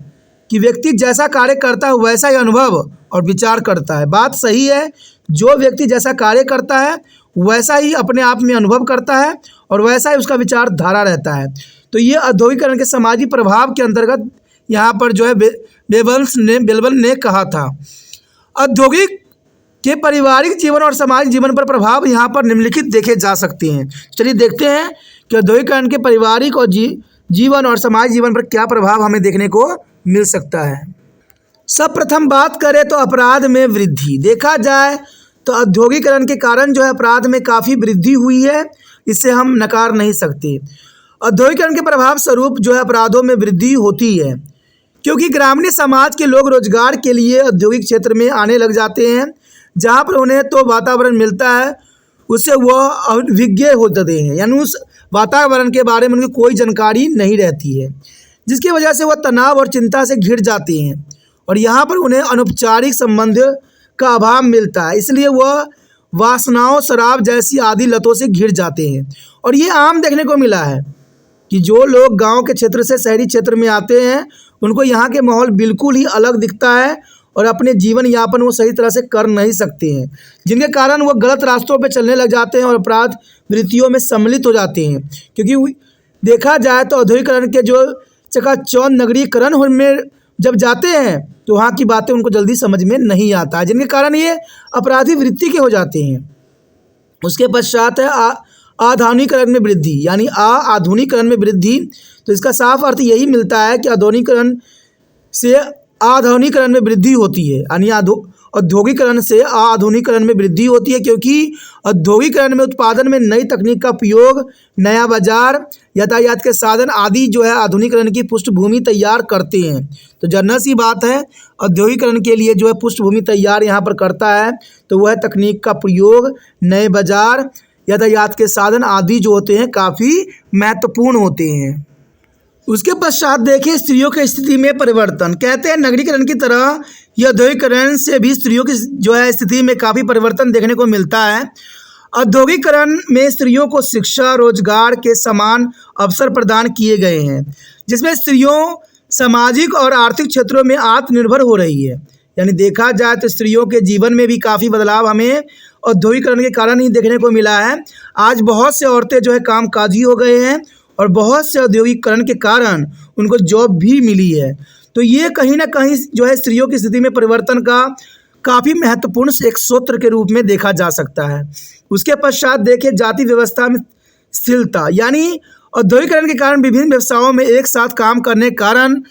कि व्यक्ति जैसा कार्य करता है वैसा ही अनुभव और विचार करता है। बात सही है, जो व्यक्ति जैसा कार्य करता है वैसा ही अपने आप में अनुभव करता है और वैसा ही उसका विचारधारा रहता है। तो ये औद्योगिकरण के सामाजिक प्रभाव के अंतर्गत यहाँ पर जो है बेलवन ने कहा था। औद्योगिक के पारिवारिक जीवन और सामाजिक जीवन पर प्रभाव यहाँ पर निम्नलिखित देखे जा सकते हैं। चलिए देखते हैं कि औद्योगिकरण के पारिवारिक और जीवन और सामाजिक जीवन पर क्या प्रभाव हमें देखने को मिल सकता है। सर्वप्रथम बात करें तो अपराध में वृद्धि। देखा जाए तो औद्योगिकरण के कारण जो है अपराध में काफ़ी वृद्धि हुई है, इससे हम नकार नहीं सकते। औद्योगिकरण के प्रभाव स्वरूप जो है अपराधों में वृद्धि होती है, क्योंकि ग्रामीण समाज के लोग रोजगार के लिए औद्योगिक क्षेत्र में आने लग जाते हैं, जहाँ पर उन्हें तो वातावरण मिलता है उससे वह अविज्ञ हो जाते हैं, यानी उस वातावरण के बारे में उनकी कोई जानकारी नहीं रहती है, जिसकी वजह से वह तनाव और चिंता से घिर जाते हैं और यहाँ पर उन्हें अनौपचारिक संबंध का अभाव मिलता है, इसलिए वह वासनाओं, शराब जैसी आदि लतों से घिर जाते हैं। और ये आम देखने को मिला है कि जो लोग गांव के क्षेत्र से शहरी क्षेत्र में आते हैं उनको यहाँ के माहौल बिल्कुल ही अलग दिखता है और अपने जीवन यापन वो सही तरह से कर नहीं सकते हैं, जिनके कारण वो गलत रास्तों पर चलने लग जाते हैं और अपराध वृत्तियों में सम्मिलित हो जाते हैं। क्योंकि देखा जाए तो औद्योगिकरण के जो चकाचौंध नगरीकरण में जब जाते हैं तो वहाँ की बातें उनको जल्दी समझ में नहीं आता है, जिनके कारण ये अपराधी वृत्ति के हो जाते हैं। उसके पश्चात है आधुनिकीकरण में वृद्धि, यानी आधुनिकीकरण में वृद्धि। तो इसका साफ अर्थ यही मिलता है कि आधुनिकीकरण से आधुनिकीकरण में वृद्धि होती है, यानी औद्योगिकरण से आधुनिकीकरण में वृद्धि होती है, क्योंकि औद्योगिकरण में उत्पादन में नई तकनीक का उपयोग, नया बाजार, यातायात के साधन आदि जो है आधुनिकीकरण की पृष्ठभूमि तैयार करते हैं। तो जनरल सी बात है, औद्योगिकरण के लिए जो है पृष्ठभूमि तैयार यहाँ पर करता है तो वह तकनीक का प्रयोग, नए बाजार, यातायात के साधन आदि जो होते हैं काफ़ी महत्वपूर्ण होते हैं। उसके पश्चात देखिए स्त्रियों की स्थिति में परिवर्तन। कहते हैं नगरीकरण की तरह यह औद्योगिकरण से भी स्त्रियों की जो है स्थिति में काफ़ी परिवर्तन देखने को मिलता है। औद्योगिकरण में स्त्रियों को शिक्षा, रोजगार के समान अवसर प्रदान किए गए हैं, जिसमें स्त्रियों सामाजिक और आर्थिक क्षेत्रों में आत्मनिर्भर हो रही है। यानी देखा जाए तो स्त्रियों के जीवन में भी काफ़ी बदलाव हमें औद्योगिकरण के कारण ही देखने को मिला है। आज बहुत से औरतें जो है कामकाजी हो गए हैं और बहुत से औद्योगिकरण के कारण उनको जॉब भी मिली है। तो ये कहीं ना कहीं जो है स्त्रियों की स्थिति में परिवर्तन का काफ़ी महत्वपूर्ण एक सूत्र के रूप में देखा जा सकता है। उसके पश्चात देखिए जाति व्यवस्था में स्थिरता, यानी औद्योगिकरण के कारण विभिन्न व्यवसायों में एक साथ काम करने के कारण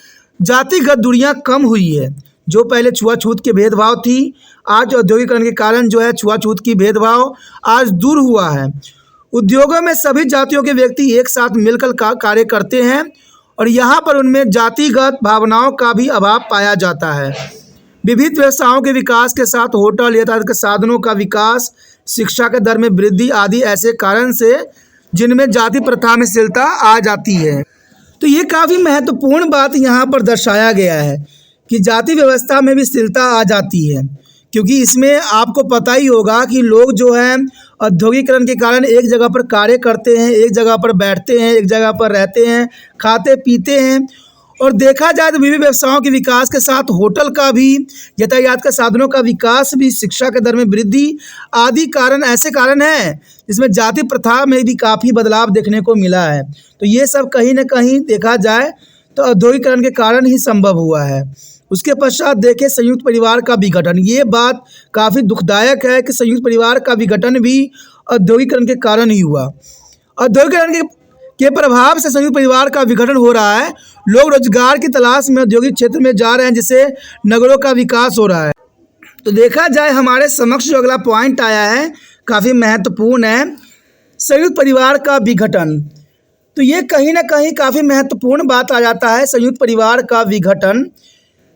जातिगत दूरियां कम हुई है। जो पहले छुआछूत के भेदभाव थी, आज औद्योगिकरण के कारण जो है छुआछूत की भेदभाव आज दूर हुआ है। उद्योगों में सभी जातियों के व्यक्ति एक साथ मिलकर कार्य करते हैं और यहाँ पर उनमें जातिगत भावनाओं का भी अभाव पाया जाता है। विविध व्यवसायों के विकास के साथ होटल, यातायात के साधनों का विकास, शिक्षा के दर में वृद्धि आदि ऐसे कारण से जिनमें जाति प्रथा में शिथिलता आ जाती है। तो ये काफ़ी महत्वपूर्ण बात यहाँ पर दर्शाया गया है कि जाति व्यवस्था में भी शिथिलता आ जाती है, क्योंकि इसमें आपको पता ही होगा कि लोग जो हैं औद्योगिकरण के कारण एक जगह पर कार्य करते हैं, एक जगह पर बैठते हैं, एक जगह पर रहते हैं, खाते पीते हैं। और देखा जाए तो विभिन्न व्यवसायों के विकास के साथ होटल का भी, यातायात के साधनों का विकास भी, शिक्षा के दर में वृद्धि आदि कारण ऐसे कारण हैं जिसमें जाति प्रथा में भी काफ़ी बदलाव देखने को मिला है। तो ये सब कहीं ना कहीं देखा जाए तो औद्योगिकरण के कारण ही संभव हुआ है। उसके पश्चात देखें संयुक्त परिवार का विघटन। ये बात काफ़ी दुखदायक है कि संयुक्त परिवार का विघटन भी औद्योगिकरण के कारण ही हुआ। औद्योगिकरण के प्रभाव से संयुक्त परिवार का विघटन हो रहा है। लोग रोजगार की तलाश में औद्योगिक क्षेत्र में जा रहे हैं, जिससे नगरों का विकास हो रहा है। तो देखा जाए हमारे समक्ष जो अगला पॉइंट आया है काफ़ी महत्वपूर्ण है, संयुक्त परिवार का विघटन। तो ये कहीं ना कहीं काफ़ी महत्वपूर्ण बात आ जाता है, संयुक्त परिवार का विघटन।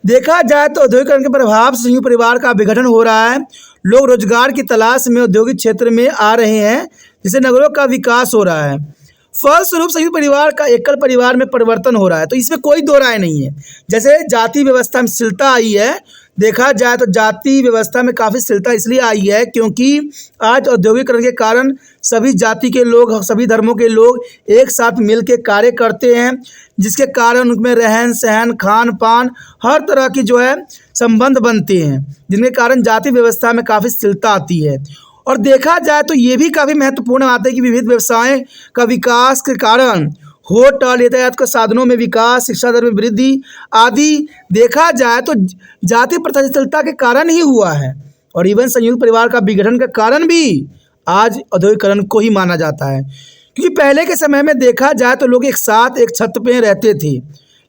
देखा जाए तो औद्योगिकरण के प्रभाव से संयुक्त परिवार का विघटन हो रहा है। लोग रोजगार की तलाश में औद्योगिक क्षेत्र में आ रहे हैं, जिससे नगरों का विकास हो रहा है। फलस्वरूप संयुक्त परिवार का एकल परिवार में परिवर्तन हो रहा है। तो इसमें कोई दो राय नहीं है। जैसे जाति व्यवस्था में शिथिलता आई है, देखा जाए तो जाति व्यवस्था में काफ़ी शिथिलता इसलिए आई है क्योंकि आज औद्योगिकरण के कारण सभी जाति के लोग, सभी धर्मों के लोग एक साथ मिल के कार्य करते हैं, जिसके कारण उनमें रहन सहन, खान पान, हर तरह की जो है संबंध बनते हैं, जिनके कारण जाति व्यवस्था में काफ़ी शिथिलता आती है। और देखा जाए तो ये भी काफ़ी महत्वपूर्ण बात है कि विविध व्यवसाय का विकास के कारण होटल, यातायात के साधनों में विकास, शिक्षा दर में वृद्धि आदि देखा जाए तो जाति प्रथा शिथिलता के कारण ही हुआ है। और इवन संयुक्त परिवार का विघटन का कारण भी आज औद्योगिकरण को ही माना जाता है, क्योंकि पहले के समय में देखा जाए तो लोग एक साथ एक छत पे रहते थे,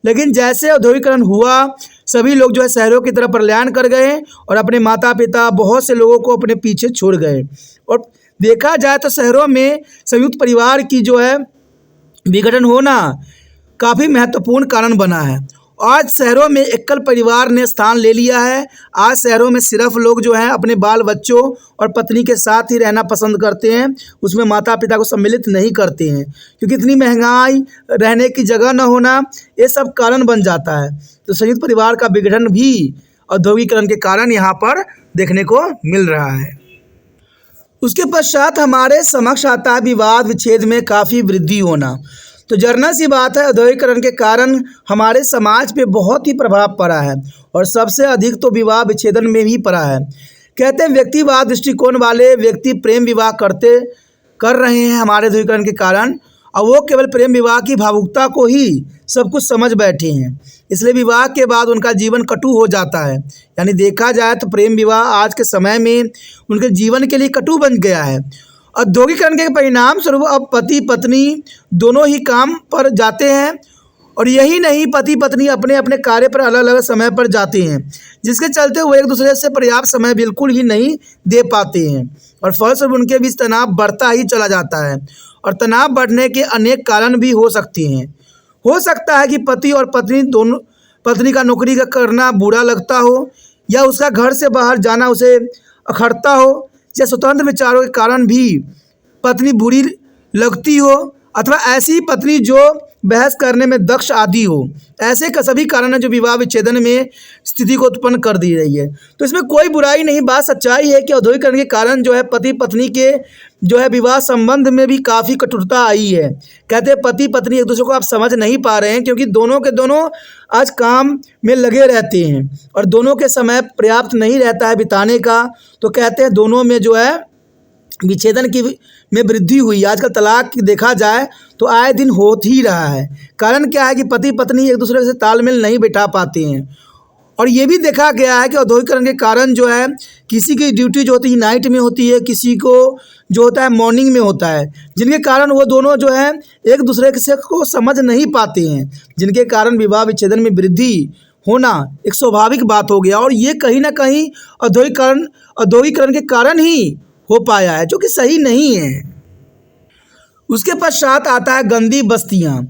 लेकिन जैसे औद्योगिकरण हुआ सभी लोग जो है शहरों की तरफ पलायन कर गए और अपने माता पिता, बहुत से लोगों को अपने पीछे छोड़ गए। और देखा जाए तो शहरों में संयुक्त परिवार की जो है विघटन होना काफ़ी महत्वपूर्ण कारण बना है। आज शहरों में एकल परिवार ने स्थान ले लिया है। आज शहरों में सिर्फ लोग जो हैं अपने बाल बच्चों और पत्नी के साथ ही रहना पसंद करते हैं, उसमें माता पिता को सम्मिलित नहीं करते हैं, क्योंकि इतनी महंगाई, रहने की जगह न होना, ये सब कारण बन जाता है। तो संयुक्त परिवार का विघटन भी औद्योगिकरण के कारण यहाँ पर देखने को मिल रहा है। उसके पश्चात हमारे समक्ष आता है विवाद विच्छेद में काफ़ी वृद्धि होना। तो जरना सी बात है, औद्योगिकरण के कारण हमारे समाज पे बहुत ही प्रभाव पड़ा है और सबसे अधिक तो विवाह विच्छेदन में ही पड़ा है। कहते हैं व्यक्तिवाद दृष्टिकोण वाले व्यक्ति प्रेम विवाह कर रहे हैं हमारे औद्योगिकरण के कारण, और वो केवल प्रेम विवाह की भावुकता को ही सब कुछ समझ बैठे हैं, इसलिए विवाह के बाद उनका जीवन कटु हो जाता है। यानी देखा जाए तो प्रेम विवाह आज के समय में उनके जीवन के लिए कटु बन गया है। औद्योगिकरण के परिणाम स्वरूप अब पति पत्नी दोनों ही काम पर जाते हैं, और यही नहीं पति पत्नी अपने अपने कार्य पर अलग अलग समय पर जाते हैं, जिसके चलते वो एक दूसरे से पर्याप्त समय बिल्कुल ही नहीं दे पाते हैं, और फलस्वरूप उनके बीच तनाव बढ़ता ही चला जाता है। और तनाव बढ़ने के अनेक कारण भी हो सकते हैं। हो सकता है कि पति और पत्नी दोनों, पत्नी का नौकरी का करना बुरा लगता हो, या उसका घर से बाहर जाना उसे अखरता हो, या स्वतंत्र विचारों के कारण भी पत्नी बुरी लगती हो, अथवा ऐसी पत्नी जो बहस करने में दक्ष आदि हो। ऐसे का सभी कारण है जो विवाह विच्छेदन में स्थिति को उत्पन्न कर दी रही है। तो इसमें कोई बुराई नहीं, बात सच्चाई है कि औद्योगिकरण के कारण जो है पति पत्नी के जो है विवाह संबंध में भी काफ़ी कठोरता आई है। कहते हैं पति पत्नी एक दूसरे को आप समझ नहीं पा रहे हैं, क्योंकि दोनों के दोनों आज काम में लगे रहते हैं और दोनों के समय पर्याप्त नहीं रहता है बिताने का। तो कहते हैं दोनों में जो है विच्छेदन की में वृद्धि हुई। आजकल तलाक देखा जाए तो आए दिन हो ही रहा है। कारण क्या है कि पति पत्नी एक दूसरे से तालमेल नहीं बिठा पाते हैं। और ये भी देखा गया है कि औद्योगिकरण के कारण जो है किसी की ड्यूटी जो होती है नाइट में होती है, किसी को जो होता है मॉर्निंग में होता है, जिनके कारण वो दोनों जो है एक दूसरे से को समझ नहीं पाते हैं, जिनके कारण विवाह विच्छेदन में वृद्धि होना एक स्वाभाविक बात हो गया, और ये कहीं ना कहीं औद्योगिकरण के कारण ही हो पाया है, जो कि सही नहीं है। उसके पश्चात आता है गंदी बस्तियां।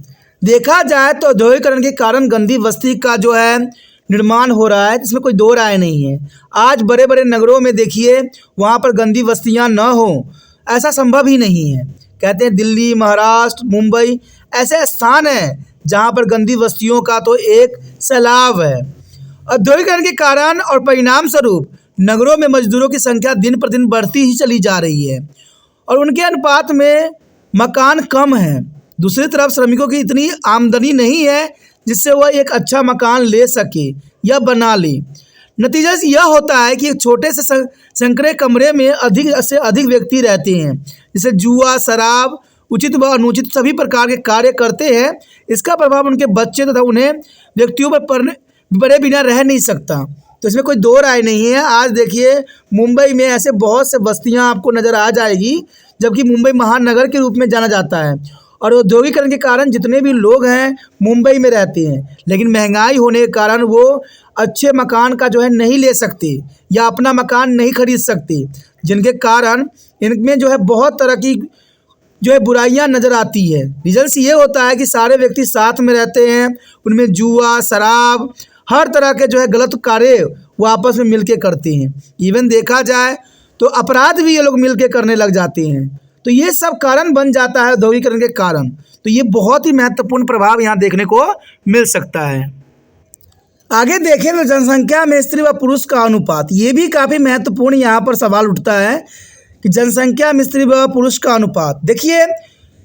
देखा जाए तो औद्योगिकरण के कारण गंदी बस्ती का जो है निर्माण हो रहा है, इसमें कोई दो राय नहीं है। आज बड़े बड़े नगरों में देखिए, वहाँ पर गंदी बस्तियाँ न हो, ऐसा संभव ही नहीं है। कहते हैं दिल्ली, महाराष्ट्र, मुंबई ऐसे स्थान हैं जहाँ पर गंदी बस्तियों का तो एक सैलाब है। औद्योगिकरण के कारण और परिणाम स्वरूप नगरों में मजदूरों की संख्या दिन प्रतिदिन बढ़ती ही चली जा रही है, और उनके अनुपात में मकान कम है। दूसरी तरफ श्रमिकों की इतनी आमदनी नहीं है जिससे वह एक अच्छा मकान ले सके या बना ले। नतीजा यह होता है कि एक छोटे से संकरे कमरे में अधिक से अधिक व्यक्ति रहते हैं, जिसे जुआ, शराब, उचित व अनुचित सभी प्रकार के कार्य करते हैं। इसका प्रभाव उनके बच्चे तथा उन्हें व्यक्तियों पर पड़े बिना रह नहीं सकता। तो इसमें कोई दो राय नहीं है। आज देखिए मुंबई में ऐसे बहुत से बस्तियां आपको नज़र आ जाएगी, जबकि मुंबई महानगर के रूप में जाना जाता है, और औद्योगिकरण के कारण जितने भी लोग हैं मुंबई में रहते हैं, लेकिन महंगाई होने के कारण वो अच्छे मकान का जो है नहीं ले सकते या अपना मकान नहीं खरीद सकते, जिनके कारण इनमें जो है बहुत तरह की जो है बुराइयां नज़र आती है। रिजल्ट ये होता है कि सारे व्यक्ति साथ में रहते हैं, उनमें जुआ, शराब, हर तरह के जो है गलत कार्य वो आपस में मिलके करते हैं। इवन देखा जाए तो अपराध भी ये लोग मिलके करने लग जाते हैं। तो ये सब कारण बन जाता है औद्योगिकरण के कारण। तो ये बहुत ही महत्वपूर्ण प्रभाव यहाँ देखने को मिल सकता है। आगे देखें तो जनसंख्या में स्त्री व पुरुष का अनुपात, ये भी काफ़ी महत्वपूर्ण यहाँ पर सवाल उठता है कि जनसंख्या में स्त्री व पुरुष का अनुपात। देखिए,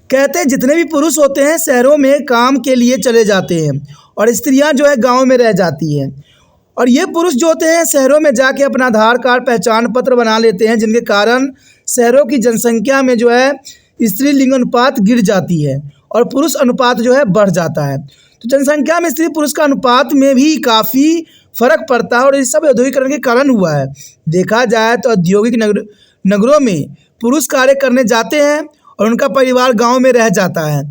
कहते हैं जितने भी पुरुष होते हैं शहरों में काम के लिए चले जाते हैं, और स्त्रियाँ जो है गाँव में रह जाती हैं। और ये पुरुष जो होते हैं शहरों में जाके अपना आधार कार्ड, पहचान पत्र बना लेते हैं, जिनके कारण शहरों की जनसंख्या में जो है स्त्री लिंग अनुपात गिर जाती है और पुरुष अनुपात जो है बढ़ जाता है। तो जनसंख्या में स्त्री पुरुष का अनुपात में भी काफ़ी फर्क पड़ता है, और इस सब औद्योगिकरण के कारण हुआ है। देखा जाए तो औद्योगिक नगरों में पुरुष कार्य करने जाते हैं और उनका परिवार गाँव में रह जाता है।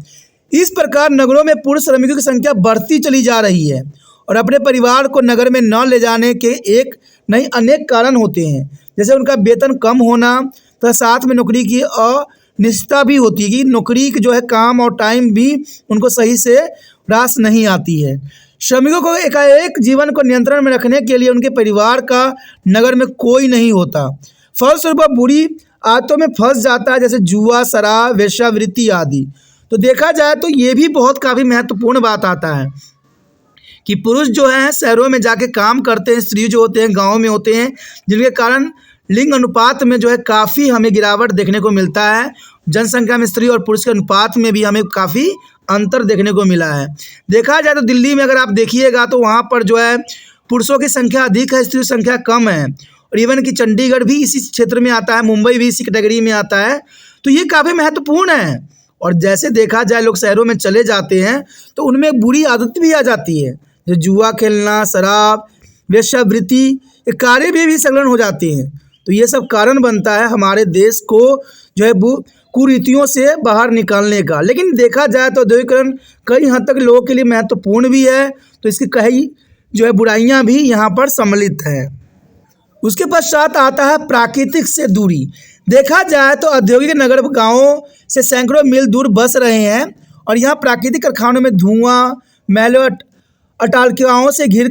इस प्रकार नगरों में पुरुष श्रमिकों की संख्या बढ़ती चली जा रही है, और अपने परिवार को नगर में न ले जाने के एक नहीं अनेक कारण होते हैं, जैसे उनका वेतन कम होना, तो साथ में नौकरी की अनिश्चितता भी होती है कि नौकरी की जो है काम और टाइम भी उनको सही से रास नहीं आती है। श्रमिकों को एकाएक जीवन को नियंत्रण में रखने के लिए उनके परिवार का नगर में कोई नहीं होता। फलस्वरूप बुरी आदतों में फंस जाता है, जैसे जुआ, शराब, वेश्यावृत्ति आदि। तो देखा जाए तो ये भी बहुत काफ़ी महत्वपूर्ण बात आता है कि पुरुष जो है शहरों में जाके काम करते हैं, स्त्री जो होते हैं गाँव में होते हैं, जिनके कारण लिंग अनुपात में जो है काफ़ी हमें गिरावट देखने को मिलता है। जनसंख्या में स्त्री और पुरुष के अनुपात में भी हमें काफ़ी अंतर देखने को मिला है। देखा जाए तो दिल्ली में अगर आप देखिएगा तो वहाँ पर जो है पुरुषों की संख्या अधिक है, स्त्री संख्या कम है, और इवन कि चंडीगढ़ भी इसी क्षेत्र में आता है, मुंबई भी इसी कैटेगरी में आता है। तो ये काफ़ी महत्वपूर्ण है। और जैसे देखा जाए लोग शहरों में चले जाते हैं तो उनमें बुरी आदत भी आ जाती है, जो जुआ खेलना, शराब, वेश्यावृत्ति, ये कार्य भी संलग्न हो जाते हैं। तो ये सब कारण बनता है हमारे देश को जो है कुरीतियों से बाहर निकालने का। लेकिन देखा जाए तो औद्योगिकरण कई हद तक लोगों के लिए महत्वपूर्ण भी है, तो इसकी कई जो है बुराइयां भी यहाँ पर सम्मिलित है। उसके पश्चात आता है प्राकृतिक से दूरी। देखा जाए तो औद्योगिक नगर गाँवों से सैकड़ों मील दूर बस रहे हैं, और यहाँ प्राकृतिक कारखानों में धुआं, मैलों, अटारकियाओं से घिर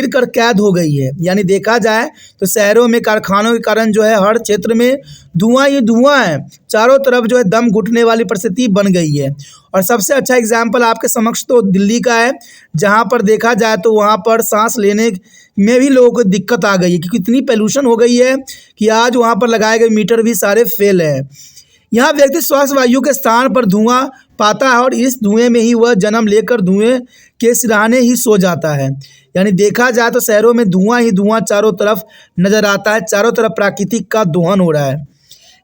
कर कैद हो गई है। यानी देखा जाए तो शहरों में कारखानों के कारण जो है हर क्षेत्र में धुआं ही धुआं है, चारों तरफ जो है दम घुटने वाली परिस्थिति बन गई है। और सबसे अच्छा एग्जाम्पल आपके समक्ष तो दिल्ली का है, जहाँ पर देखा जाए तो वहाँ पर सांस लेने में भी लोगों को दिक्कत आ गई है, क्योंकि इतनी पोल्यूशन हो गई है कि आज वहाँ पर लगाए गए मीटर भी सारे फेल हैं। यहाँ व्यक्ति श्वास वायु के स्थान पर धुआं पाता है, और इस धुएं में ही वह जन्म लेकर धुएं के सिरहाने ही सो जाता है। यानी देखा जाए तो शहरों में धुआं ही धुआं चारों तरफ नजर आता है, चारों तरफ प्राकृतिक का दोहन हो रहा है।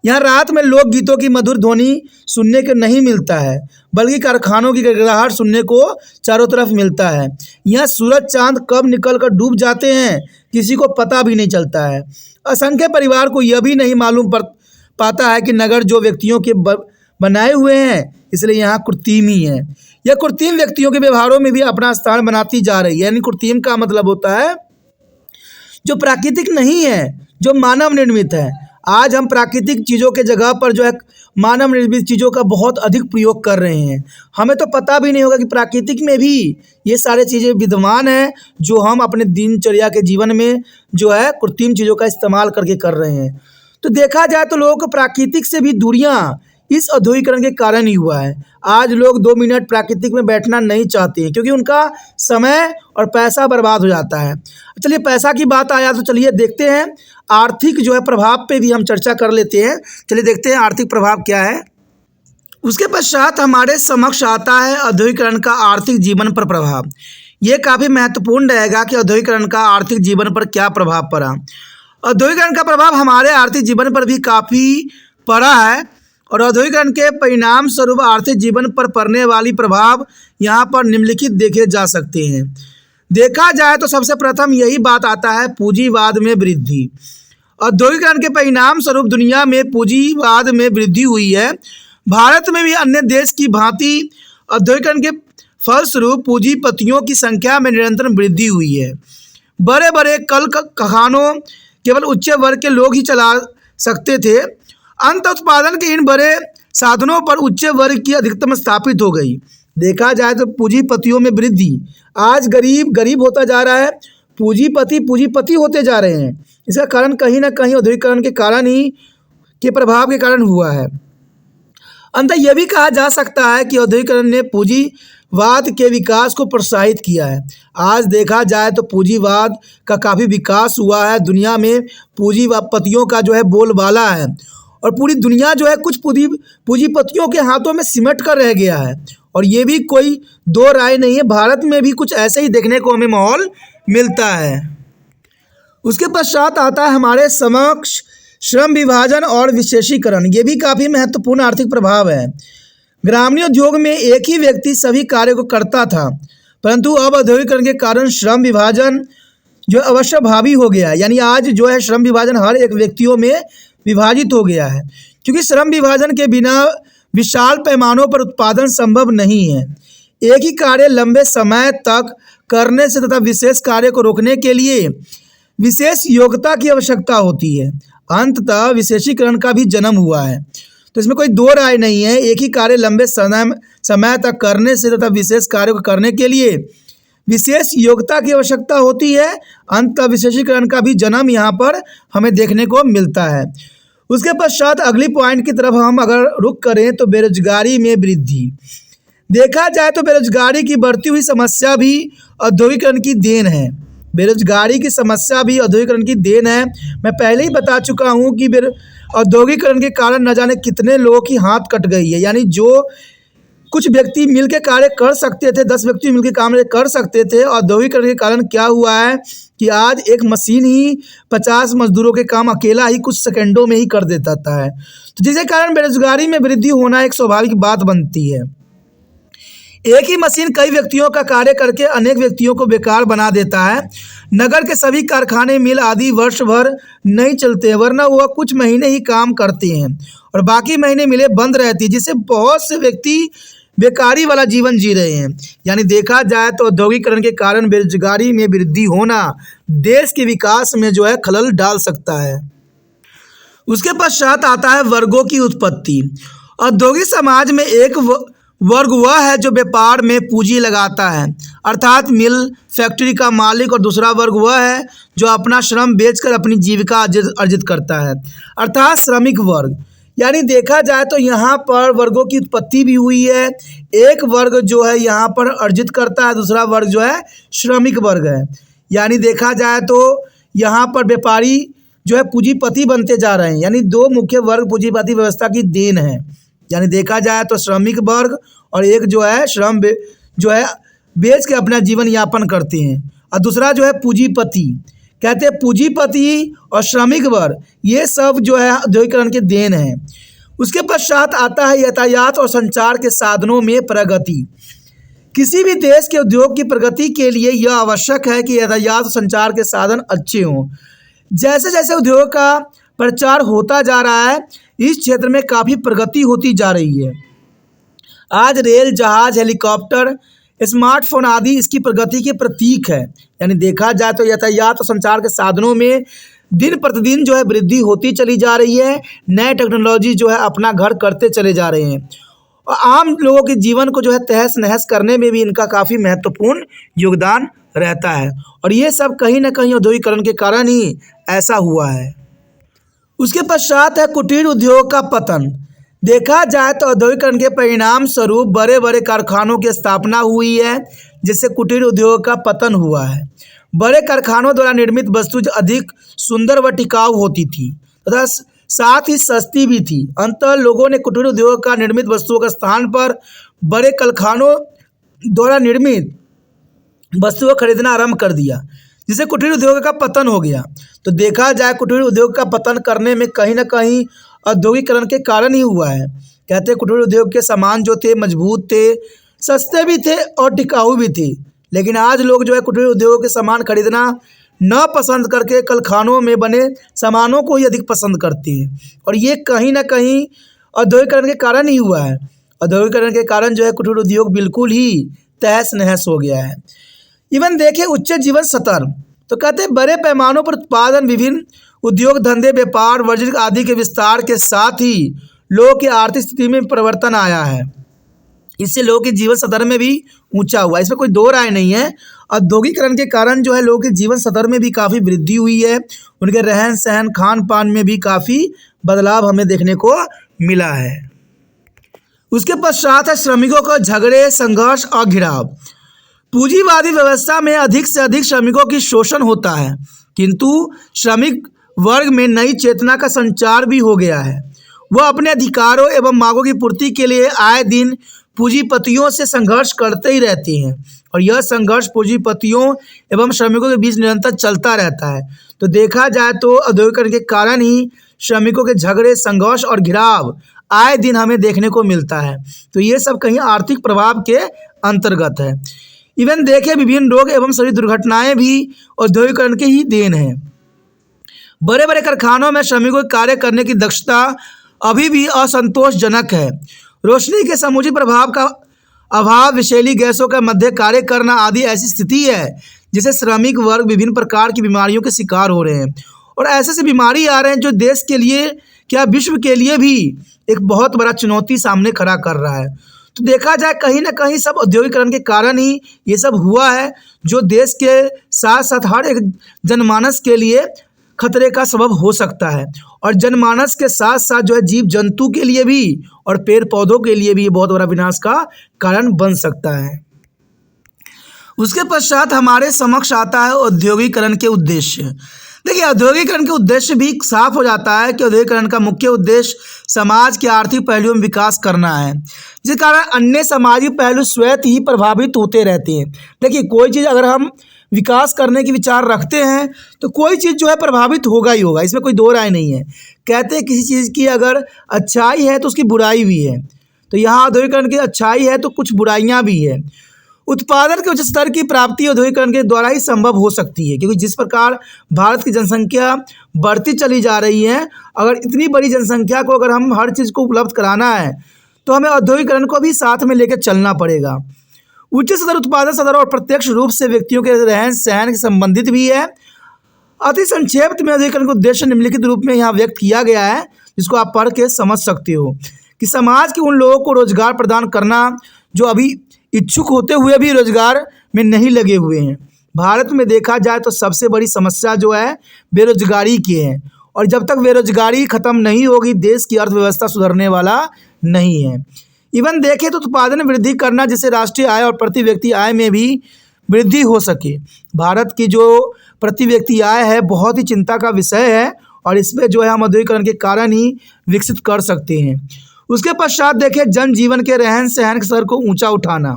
यहाँ रात में लोकगीतों की मधुर ध्वनि सुनने को नहीं मिलता है, बल्कि कारखानों की गड़गड़ाहट सुनने को चारों तरफ मिलता है। यहाँ सूरज चांद कब निकल कर डूब जाते हैं किसी को पता भी नहीं चलता है। असंख्य परिवार को यह भी नहीं मालूम पाता है कि नगर जो व्यक्तियों के बनाए हुए हैं इसलिए यहाँ कृत्रिमी है। यह कृत्रिम व्यक्तियों के व्यवहारों में भी अपना स्थान बनाती जा रही है। यानी कृत्रिम का मतलब होता है जो प्राकृतिक नहीं है, जो मानव निर्मित है। आज हम प्राकृतिक चीज़ों के जगह पर जो है मानव निर्मित चीज़ों का बहुत अधिक प्रयोग कर रहे हैं। हमें तो पता भी नहीं होगा कि प्राकृतिक में भी ये सारे चीज़ें विद्यमान हैं जो हम अपने दिनचर्या के जीवन में जो है कृत्रिम चीज़ों का इस्तेमाल करके कर रहे हैं। तो देखा जाए तो लोगों को प्राकृतिक से भी दूरियां इस औद्योगिकरण के कारण ही हुआ है। आज लोग 2 मिनट प्राकृतिक में बैठना नहीं चाहते हैं क्योंकि उनका समय और पैसा बर्बाद हो जाता है। चलिए पैसा की बात आया तो चलिए देखते हैं आर्थिक जो है प्रभाव पे भी हम चर्चा कर लेते हैं। चलिए देखते हैं आर्थिक प्रभाव क्या है। उसके पश्चात हमारे समक्ष आता है औद्योगिकरण का आर्थिक जीवन पर प्रभाव। ये काफ़ी महत्वपूर्ण रहेगा कि औद्योगिकरण का आर्थिक जीवन पर क्या प्रभाव पड़ा। औद्योगिकरण का प्रभाव हमारे आर्थिक जीवन पर भी काफ़ी पड़ा है और औद्योगिकरण के परिणाम स्वरूप आर्थिक जीवन पर पड़ने वाली प्रभाव यहाँ पर निम्नलिखित देखे जा सकते हैं। देखा जाए तो सबसे प्रथम यही बात आता है पूंजीवाद में वृद्धि। औद्योगिकरण के परिणाम स्वरूप दुनिया में पूंजीवाद में वृद्धि हुई है। भारत में भी अन्य देश की भांति औद्योगिकरण के फलस्वरूप पूंजीपतियों की संख्या में निरंतर वृद्धि हुई है। बड़े बड़े कल कारखानों केवल उच्च वर्ग के लोग ही चला सकते थे। अंत उत्पादन के इन बड़े साधनों पर उच्च वर्ग की अधिकतम स्थापित हो गई। देखा जाए तो पूंजीपतियों में वृद्धि। आज गरीब गरीब होता जा रहा है, पूंजीपति पूंजीपति होते जा रहे हैं। इसका कारण कहीं ना कहीं औद्योगिकरण के कारण ही के प्रभाव के कारण हुआ है। अंततः यह भी कहा जा सकता है कि औद्योगिकरण ने पूंजीवाद के विकास को प्रोत्साहित किया है। आज देखा जाए तो पूंजीवाद का काफ़ी विकास हुआ है। दुनिया में पूंजीपतियों का जो है बोलबाला है और पूरी दुनिया जो है कुछ पूंजीपतियों के हाथों में सिमट कर रह गया है और ये भी कोई दो राय नहीं है। भारत में भी कुछ ऐसे ही देखने को हमें माहौल मिलता है। उसके पश्चात आता है हमारे समक्ष श्रम विभाजन और विशेषीकरण। ये भी काफ़ी महत्वपूर्ण आर्थिक प्रभाव है। ग्रामीण उद्योग में एक ही व्यक्ति सभी कार्य को करता था, परंतु अब औद्योगिकरण के कारण श्रम विभाजन जो अवश्यभावी हो गया है। यानी आज जो है श्रम विभाजन हर एक व्यक्तियों में विभाजित हो गया है क्योंकि श्रम विभाजन के बिना विशाल पैमानों पर उत्पादन संभव नहीं है। एक ही कार्य लंबे समय तक करने से तथा विशेष कार्य को रोकने के लिए विशेष योग्यता की आवश्यकता होती है। अंततः विशेषीकरण का भी जन्म हुआ है। तो इसमें कोई दो राय नहीं है। एक ही कार्य लंबे समय तक करने से तथा विशेष कार्य को करने के लिए विशेष योग्यता की आवश्यकता होती है। अंततः विशेषीकरण का भी जन्म यहाँ पर हमें देखने को मिलता है। उसके पश्चात अगली पॉइंट की तरफ हम अगर रुख करें तो बेरोजगारी में वृद्धि। देखा जाए तो बेरोजगारी की बढ़ती हुई समस्या भी औद्योगिकरण की देन है। बेरोजगारी की समस्या भी औद्योगिकरण की देन है। मैं पहले ही बता चुका हूँ कि औद्योगिकरण के कारण न जाने कितने लोगों की हाथ कट गई है। यानी जो कुछ व्यक्ति मिलकर कार्य कर सकते थे, 10 व्यक्ति मिलकर काम कर सकते थे, औद्योगिकरण के कारण क्या हुआ है कि आज एक मशीन ही 50 मजदूरों के काम अकेला ही कुछ सेकंडों में ही कर देता है। तो जिसके कारण बेरोजगारी में वृद्धि होना एक स्वाभाविक बात बनती है। एक ही मशीन कई व्यक्तियों का कार्य करके अनेक व्यक्तियों को बेकार बना देता है। नगर के सभी कारखाने मिल आदि वर्ष भर नहीं चलते, वरना वह कुछ महीने ही काम करते हैं और बाकी महीने मिले बंद रहती है, जिससे बहुत से व्यक्ति बेकारी वाला जीवन जी रहे हैं। यानी देखा जाए तो औद्योगिकरण के कारण बेरोजगारी में वृद्धि होना देश के विकास में जो है खलल डाल सकता है। उसके पश्चात आता है वर्गों की उत्पत्ति। औद्योगिक समाज में एक वर्ग वह है जो व्यापार में पूंजी लगाता है, अर्थात मिल फैक्ट्री का मालिक, और दूसरा वर्ग वह है जो अपना श्रम बेचकर अपनी जीविका अर्जित करता है, अर्थात श्रमिक वर्ग। यानी देखा जाए तो यहाँ पर वर्गों की उत्पत्ति भी हुई है। एक वर्ग जो है यहाँ पर अर्जित करता है, दूसरा वर्ग जो है श्रमिक वर्ग है। यानी देखा जाए तो यहाँ पर व्यापारी जो है पूंजीपति बनते जा रहे हैं। यानी दो मुख्य वर्ग पूंजीपति व्यवस्था की देन है। यानी देखा जाए तो श्रमिक वर्ग और एक जो है श्रम जो है बेच के अपना जीवन यापन करते हैं, और दूसरा जो है पूंजीपति। कहते हैं पूंजीपति और श्रमिक वर्ग ये सब जो है औद्योगिकरण के देन है। उसके पश्चात आता है यातायात और संचार के साधनों में प्रगति। किसी भी देश के उद्योग की प्रगति के लिए यह आवश्यक है कि यातायात और संचार के साधन अच्छे हों। जैसे जैसे उद्योग का प्रचार होता जा रहा है, इस क्षेत्र में काफ़ी प्रगति होती जा रही है। आज रेल, जहाज, हेलीकॉप्टर, स्मार्टफोन आदि इसकी प्रगति के प्रतीक है। यानी देखा जाए तो यातायात और संचार के साधनों में दिन प्रतिदिन जो है वृद्धि होती चली जा रही है। नए टेक्नोलॉजी जो है अपना घर करते चले जा रहे हैं और आम लोगों के जीवन को जो है तहस नहस करने में भी इनका काफ़ी महत्वपूर्ण योगदान रहता है और ये सब कहीं ना कहीं औद्योगिकरण के कारण ही ऐसा हुआ है। उसके पश्चात है कुटीर उद्योग का पतन। देखा जाए तो औद्योगिकरण के परिणाम स्वरूप बड़े बड़े कारखानों की स्थापना हुई है, जिससे कुटीर उद्योग का पतन हुआ है। बड़े कारखानों द्वारा निर्मित वस्तु अधिक सुंदर व टिकाऊ होती थी तथा साथ ही सस्ती भी थी। अंततः लोगों ने कुटीर उद्योग का निर्मित वस्तुओं के स्थान पर बड़े कारखानों द्वारा निर्मित वस्तुओं खरीदना आरंभ कर दिया, जिससे कुटीर उद्योग का पतन हो गया। तो देखा जाए कुटीर उद्योग का पतन करने में कहीं ना कहीं औद्योगिकरण के कारण ही हुआ है। कहते हैं कुटीर उद्योग के सामान जो थे मजबूत थे, सस्ते भी थे और टिकाऊ भी थे, लेकिन आज लोग जो है कुटीर उद्योग के सामान खरीदना न पसंद करके कारखानों में बने सामानों को ही अधिक पसंद करते हैं और ये कहीं ना कहीं औद्योगिकरण के कारण ही हुआ है। औद्योगिकरण के कारण जो है कुटीर उद्योग बिल्कुल ही तहस नहस हो गया है। इवन देखिए उच्च जीवन स्तर, तो कहते हैं बड़े पैमानों पर उत्पादन, विभिन्न उद्योग धंधे, व्यापार, वाणिज्य आदि के विस्तार के साथ ही लोगों की आर्थिक स्थिति में परिवर्तन आया है। इससे लोगों के जीवन स्तर में भी ऊंचा हुआ, इसमें कोई दो राय नहीं है। औद्योगिकरण के कारण जो है लोगों के जीवन स्तर में भी काफ़ी वृद्धि हुई है, उनके रहन सहन खान पान में भी काफ़ी बदलाव हमें देखने को मिला है। उसके पश्चात है श्रमिकों को झगड़े, संघर्ष और घिराव। पूंजीवादी व्यवस्था में अधिक से अधिक श्रमिकों की शोषण होता है, किंतु श्रमिक वर्ग में नई चेतना का संचार भी हो गया है। वह अपने अधिकारों एवं मांगों की पूर्ति के लिए आए दिन पूंजीपतियों से संघर्ष करते ही रहते हैं और यह संघर्ष पूंजीपतियों एवं श्रमिकों के बीच निरंतर चलता रहता है। तो देखा जाए तो औद्योगिकरण के कारण ही श्रमिकों के झगड़े, संघर्ष और घिराव आए दिन हमें देखने को मिलता है। तो ये सब कहीं आर्थिक प्रभाव के अंतर्गत है। इवन देखें विभिन्न रोग एवं शरीर दुर्घटनाएं भी औद्योगिकरण के ही देन है। बड़े बड़े कारखानों में श्रमिकों के कार्य करने की दक्षता अभी भी असंतोषजनक है। रोशनी के समुचित प्रभाव का अभाव, विषैली गैसों का मध्य कार्य करना आदि ऐसी स्थिति है जिससे श्रमिक वर्ग विभिन्न प्रकार की बीमारियों के शिकार हो रहे हैं और ऐसे से बीमारी आ रहे हैं जो देश के लिए क्या विश्व के लिए भी एक बहुत बड़ा चुनौती सामने खड़ा कर रहा है। तो देखा जाए कहीं ना कहीं सब औद्योगिकरण के कारण ही ये सब हुआ है, जो देश के साथ साथ हर एक जनमानस के लिए खतरे का सबब हो सकता है और जनमानस के साथ साथ जो है जीव जंतु के लिए भी और पेड़ पौधों के लिए भी ये बहुत बड़ा विनाश का कारण बन सकता है। उसके पश्चात हमारे समक्ष आता है औद्योगिकरण के उद्देश्य। देखिए औद्योगिकरण के उद्देश्य भी साफ हो जाता है कि औद्योगिकरण का मुख्य उद्देश्य समाज के आर्थिक पहलुओं में विकास करना है, जिस कारण अन्य सामाजिक पहलू स्वतः ही प्रभावित होते रहते हैं। देखिए कोई चीज़ अगर हम विकास करने की विचार रखते हैं तो कोई चीज़ जो है प्रभावित होगा ही होगा, इसमें कोई दो राय नहीं है। कहते हैं किसी चीज़ की अगर अच्छाई है तो उसकी बुराई भी है, तो यहाँ औद्योगिकरण की अच्छाई है तो कुछ बुराइयाँ भी है। उत्पादन के उच्च स्तर की प्राप्ति औद्योगिकरण के द्वारा ही संभव हो सकती है, क्योंकि जिस प्रकार भारत की जनसंख्या बढ़ती चली जा रही है, अगर इतनी बड़ी जनसंख्या को अगर हम हर चीज़ को उपलब्ध कराना है तो हमें औद्योगिकरण को भी साथ में लेकर चलना पड़ेगा। उच्च स्तर उत्पादन स्तर और प्रत्यक्ष रूप से व्यक्तियों के रहन सहन से संबंधित भी है। अति संक्षेप में औद्योगिकरण का उद्देश्य निम्नलिखित रूप में यहाँ व्यक्त किया गया है, जिसको आप पढ़ के समझ सकते हो कि समाज के उन लोगों को रोजगार प्रदान करना जो अभी इच्छुक होते हुए भी रोजगार में नहीं लगे हुए हैं। भारत में देखा जाए तो सबसे बड़ी समस्या जो है बेरोजगारी की है और जब तक बेरोजगारी खत्म नहीं होगी देश की अर्थव्यवस्था सुधरने वाला नहीं है। इवन देखें तो उत्पादन वृद्धि करना, जिससे राष्ट्रीय आय और प्रति व्यक्ति आय में भी वृद्धि हो सके। भारत की जो प्रति व्यक्ति आय है बहुत ही चिंता का विषय है और इसमें जो है हम औद्योगिकरण के कारण ही विकसित कर सकते हैं। उसके पश्चात देखें जनजीवन के रहन सहन के स्तर को ऊंचा उठाना।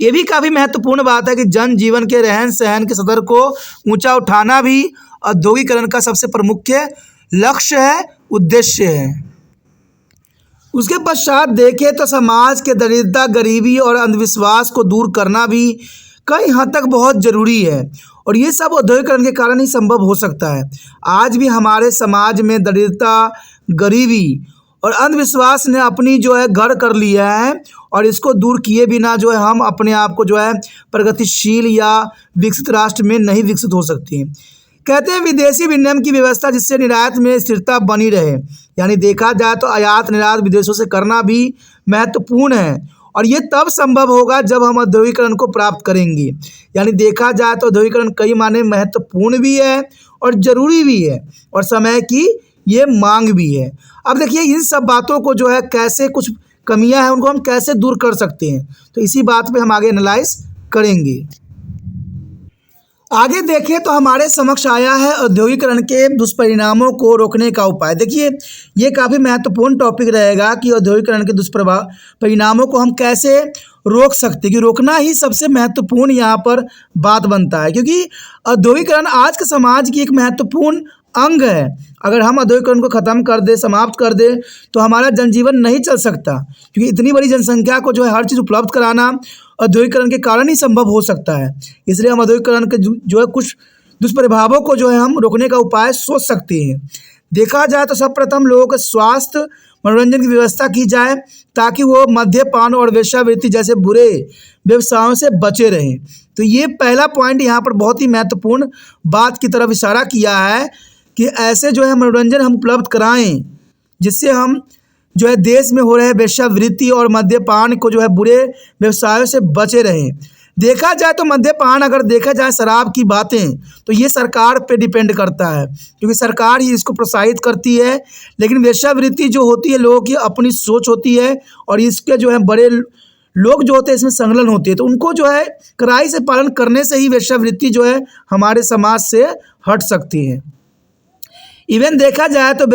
ये भी काफ़ी महत्वपूर्ण बात है कि जनजीवन के रहन सहन के स्तर को ऊंचा उठाना भी औद्योगिकरण का सबसे प्रमुख लक्ष्य है, उद्देश्य है। उसके पश्चात देखें तो समाज के दरिद्रता, गरीबी और अंधविश्वास को दूर करना भी कई हद तक बहुत ज़रूरी है और ये सब औद्योगिकरण के कारण ही संभव हो सकता है। आज भी हमारे समाज में दरिद्रता, गरीबी और अंधविश्वास ने अपनी जो है घर कर लिया है, और इसको दूर किए बिना जो है हम अपने आप को जो है प्रगतिशील या विकसित राष्ट्र में नहीं विकसित हो सकते हैं। कहते हैं विदेशी विनिमय की व्यवस्था जिससे निर्यात में स्थिरता बनी रहे, यानी देखा जाए तो आयात निर्यात विदेशों से करना भी महत्वपूर्ण है, और ये तब संभव होगा जब हम औद्योगिकरण को प्राप्त करेंगे। यानी देखा जाए तो औद्योगिकरण कई मायने महत्वपूर्ण भी है और ज़रूरी भी है, और समय की ये मांग भी है। अब देखिए इन सब बातों को जो है कैसे, कुछ कमियां हैं उनको हम कैसे दूर कर सकते हैं, तो इसी बात पे हम आगे एनालाइज करेंगे। आगे देखें तो हमारे समक्ष आया है औद्योगिकरण के दुष्परिणामों को रोकने का उपाय। देखिए ये काफ़ी महत्वपूर्ण टॉपिक रहेगा कि औद्योगिकरण के दुष्परिणामों को हम कैसे रोक सकते हैं, कि रोकना ही सबसे महत्वपूर्ण यहाँ पर बात बनता है, क्योंकि औद्योगिकरण आज के समाज की एक महत्वपूर्ण अंग है। अगर हम औद्योगिकरण को ख़त्म कर दे, समाप्त कर दे, तो हमारा जनजीवन नहीं चल सकता, क्योंकि इतनी बड़ी जनसंख्या को जो है हर चीज़ उपलब्ध कराना औद्योगिकरण के कारण ही संभव हो सकता है। इसलिए हम औद्योगिकरण के जो है कुछ दुष्प्रभावों को जो है हम रोकने का उपाय सोच सकते हैं। देखा जाए तो सर्वप्रथम लोगों के स्वास्थ्य मनोरंजन की व्यवस्था की जाए, ताकि वो मद्यपान और वेश्यावृत्ति जैसे बुरे व्यवसायों से बचे रहें। तो ये पहला पॉइंट यहाँ पर बहुत ही महत्वपूर्ण बात की तरफ इशारा किया है कि ऐसे जो है मनोरंजन हम उपलब्ध कराएं, जिससे हम जो है देश में हो रहे वेश्यावृत्ति और मद्यपान को जो है बुरे व्यवसायों से बचे रहें। देखा जाए तो मद्यपान, अगर देखा जाए शराब की बातें, तो ये सरकार पे डिपेंड करता है, क्योंकि सरकार ही इसको प्रोत्साहित करती है। लेकिन वेश्यावृत्ति जो होती है लोगों की अपनी सोच होती है, और इसके जो है बड़े लोग जो होते हैं इसमें संलग्न होते हैं, तो उनको जो है कड़ाई से पालन करने से ही वेश्यावृत्ति जो है हमारे समाज से हट सकती है। इवन देखा जाए तो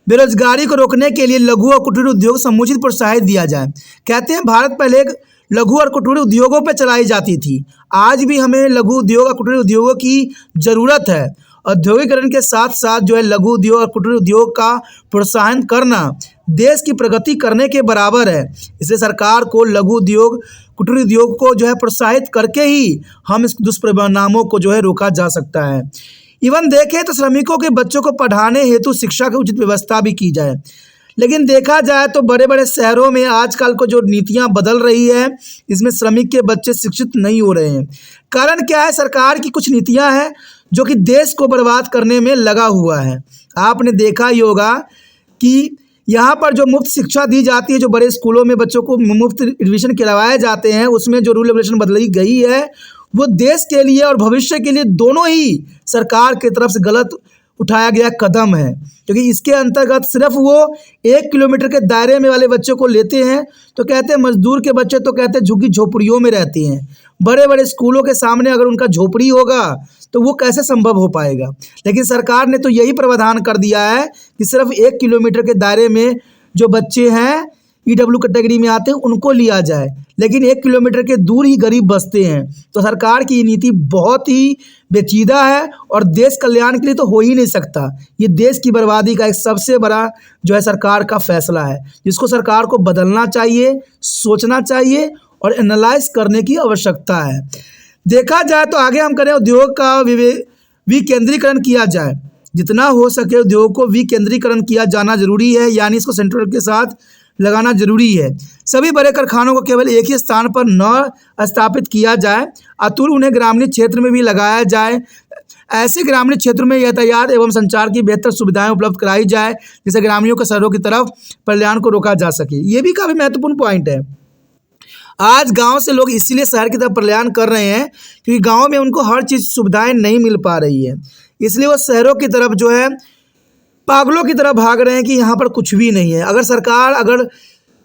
बेरोजगारी को रोकने के लिए लघु और कुटीर उद्योग समुचित प्रोत्साहित दिया जाए। कहते हैं भारत पहले लघु और कुटीर उद्योगों पर चलाई जाती थी, आज भी हमें लघु उद्योग और कुटीर उद्योगों की ज़रूरत है। औद्योगिकरण के साथ साथ जो है लघु उद्योग और कुटीर उद्योग का प्रोत्साहन करना देश की प्रगति करने के बराबर है। इसलिए सरकार को लघु उद्योग कुटीर उद्योग को जो है प्रोत्साहित करके ही हम इस दुष्परिणामों को जो है रोका जा सकता है। इवन देखें तो श्रमिकों के बच्चों को पढ़ाने हेतु शिक्षा की उचित व्यवस्था भी की जाए। लेकिन देखा जाए तो बड़े बड़े शहरों में आजकल को जो नीतियां बदल रही है, इसमें श्रमिक के बच्चे शिक्षित नहीं हो रहे हैं। कारण क्या है? सरकार की कुछ नीतियां हैं जो कि देश को बर्बाद करने में लगा हुआ है। आपने देखा ही होगा कि यहाँ पर जो मुफ्त शिक्षा दी जाती है, जो बड़े स्कूलों में बच्चों को मुफ्त एडमिशन करवाए जाते हैं, उसमें जो रूल रेगुलेशन बदली गई है वो देश के लिए और भविष्य के लिए दोनों ही सरकार की तरफ से गलत उठाया गया कदम है। क्योंकि इसके अंतर्गत सिर्फ वो 1 किलोमीटर के दायरे में वाले बच्चों को लेते हैं, तो कहते हैं मजदूर के बच्चे तो कहते हैं झुग्गी झोपड़ियों में रहते हैं। बड़े बड़े स्कूलों के सामने अगर उनका झोपड़ी होगा तो वो कैसे संभव हो पाएगा। लेकिन सरकार ने तो यही प्रावधान कर दिया है कि सिर्फ 1 किलोमीटर के दायरे में जो बच्चे हैं EW कैटेगरी में आते हैं उनको लिया जाए, लेकिन 1 किलोमीटर के दूर ही गरीब बसते हैं। तो सरकार की ये नीति बहुत ही पेचीदा है और देश कल्याण के लिए तो हो ही नहीं सकता। ये देश की बर्बादी का एक सबसे बड़ा जो है सरकार का फैसला है, जिसको सरकार को बदलना चाहिए, सोचना चाहिए और एनालाइज करने की आवश्यकता है। देखा जाए तो आगे हम करें उद्योग का विकेंद्रीकरण किया जाए। जितना हो सके उद्योग को विकेंद्रीकरण किया जाना जरूरी है, यानी इसको सेंट्रल के साथ लगाना जरूरी है। सभी बड़े कारखानों को केवल एक ही स्थान पर न स्थापित किया जाए, अतुल उन्हें ग्रामीण क्षेत्र में भी लगाया जाए। ऐसे ग्रामीण क्षेत्रों में यातायात एवं संचार की बेहतर सुविधाएं उपलब्ध कराई जाए, जिससे ग्रामीणों के शहरों की तरफ पलायन को रोका जा सके। ये भी काफ़ी महत्वपूर्ण पॉइंट है। आज गांव से लोग इसीलिए शहर की तरफ पलायन कर रहे हैं क्योंकि गांव में उनको हर चीज़ सुविधाएं नहीं मिल पा रही है, इसलिए वो शहरों की तरफ जो है पागलों की तरह भाग रहे हैं कि यहाँ पर कुछ भी नहीं है। अगर सरकार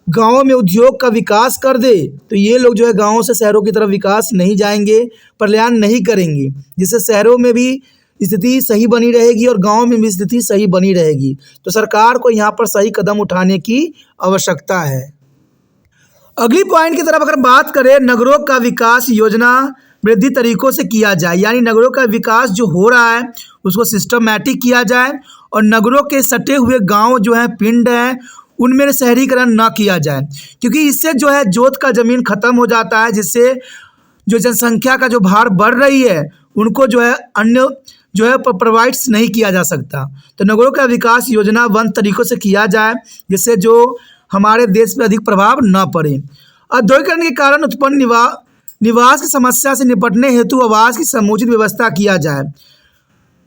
गाँव में उद्योग का विकास कर दे तो ये लोग जो है गाँव से शहरों की तरफ विकास नहीं जाएंगे, पलायन नहीं करेंगे, जिससे शहरों में भी स्थिति सही बनी रहेगी और गाँव में भी स्थिति सही बनी रहेगी। तो सरकार को यहाँ पर सही कदम उठाने की आवश्यकता है। अगली पॉइंट की तरफ अगर बात करें, नगरों का विकास योजना वृद्धि तरीकों से किया जाए, यानी नगरों का विकास जो हो रहा है उसको सिस्टमैटिक किया जाए और नगरों के सटे हुए गांव जो हैं, पिंड हैं, उनमें शहरीकरण ना किया जाए, क्योंकि इससे जो है जोत का ज़मीन ख़त्म हो जाता है, जिससे जो जनसंख्या का जो भार बढ़ रही है उनको जो है अन्य जो है प्रोवाइड्स नहीं किया जा सकता। तो नगरों का विकास योजनाबद्ध तरीकों से किया जाए जिससे जो हमारे देश पे अधिक प्रभाव न पड़े। औद्योगिकरण के कारण उत्पन्न निवास की समस्या से निपटने हेतु आवास की समुचित व्यवस्था किया जाए।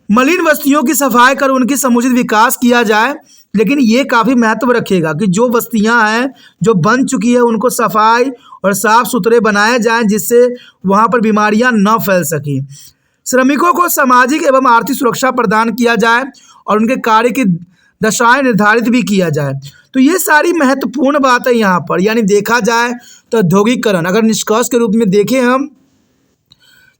मलिन बस्तियों की सफाई कर उनकी समुचित विकास किया जाए। लेकिन ये काफ़ी महत्व रखेगा कि जो बस्तियां हैं जो बन चुकी है उनको सफाई और साफ सुथरे बनाए जाएं जिससे वहां पर बीमारियां न फैल सकें। श्रमिकों को सामाजिक एवं आर्थिक सुरक्षा प्रदान किया जाए और उनके कार्य की दशाएं निर्धारित भी किया जाए। तो ये सारी महत्वपूर्ण बात है यहाँ पर। यानी देखा जाए तो औद्योगिकरण, अगर निष्कर्ष के रूप में देखें हम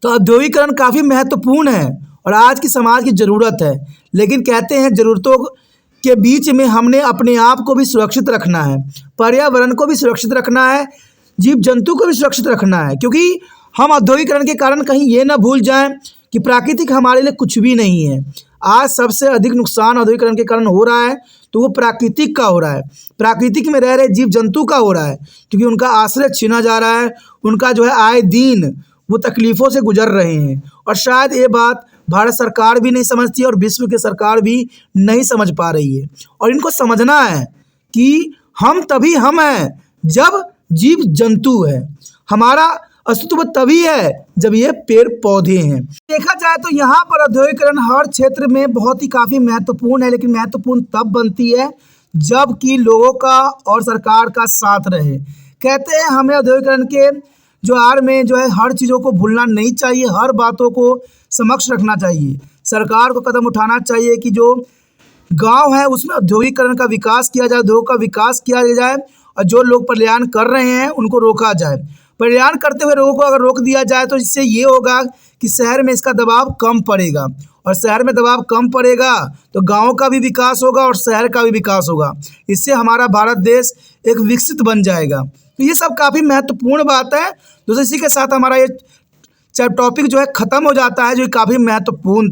तो औद्योगिकरण काफ़ी महत्वपूर्ण है और आज की समाज की ज़रूरत है। लेकिन कहते हैं ज़रूरतों के बीच में हमने अपने आप को भी सुरक्षित रखना है, पर्यावरण को भी सुरक्षित रखना है, जीव जंतु को भी सुरक्षित रखना है। क्योंकि हम औद्योगिकरण के कारण कहीं ये ना भूल जाएं कि प्राकृतिक हमारे लिए कुछ भी नहीं है। आज सबसे अधिक नुकसान औद्योगिकरण के कारण हो रहा है तो वो प्राकृतिक का हो रहा है, प्राकृतिक में रह रहे जीव जंतु का हो रहा है, क्योंकि उनका आश्रय छीना जा रहा है, उनका जो है आए दिन वो तकलीफ़ों से गुजर रहे हैं। और शायद ये बात भारत सरकार भी नहीं समझती और विश्व की सरकार भी नहीं समझ पा रही है। और इनको समझना है कि हम तभी हम हैं जब जीव जंतु है, हमारा अस्तित्व तभी है जब ये पेड़ पौधे हैं। देखा जाए तो यहाँ पर औद्योगिकरण हर क्षेत्र में बहुत ही काफ़ी महत्वपूर्ण है, लेकिन महत्वपूर्ण तब बनती है जबकि लोगों का और सरकार का साथ रहे। कहते हैं हमें औद्योगिकरण के जो आड़ में जो है हर चीज़ों को भूलना नहीं चाहिए, हर बातों को समक्ष रखना चाहिए। सरकार को कदम उठाना चाहिए कि जो गांव है उसमें औद्योगिकरण का विकास किया जाए, उद्योग का विकास किया जाए और जो लोग पलायन कर रहे हैं उनको रोका जाए। पलायन करते हुए लोगों को अगर रोक दिया जाए तो इससे ये होगा कि शहर में इसका दबाव कम पड़ेगा और शहर में दबाव कम पड़ेगा तो गाँव का भी विकास होगा और शहर का भी विकास होगा। इससे हमारा भारत देश एक विकसित बन जाएगा। तो ये सब काफ़ी महत्वपूर्ण बात है। दोस्तों इसी के साथ हमारा ये टॉपिक जो है ख़त्म हो जाता है, जो काफ़ी महत्वपूर्ण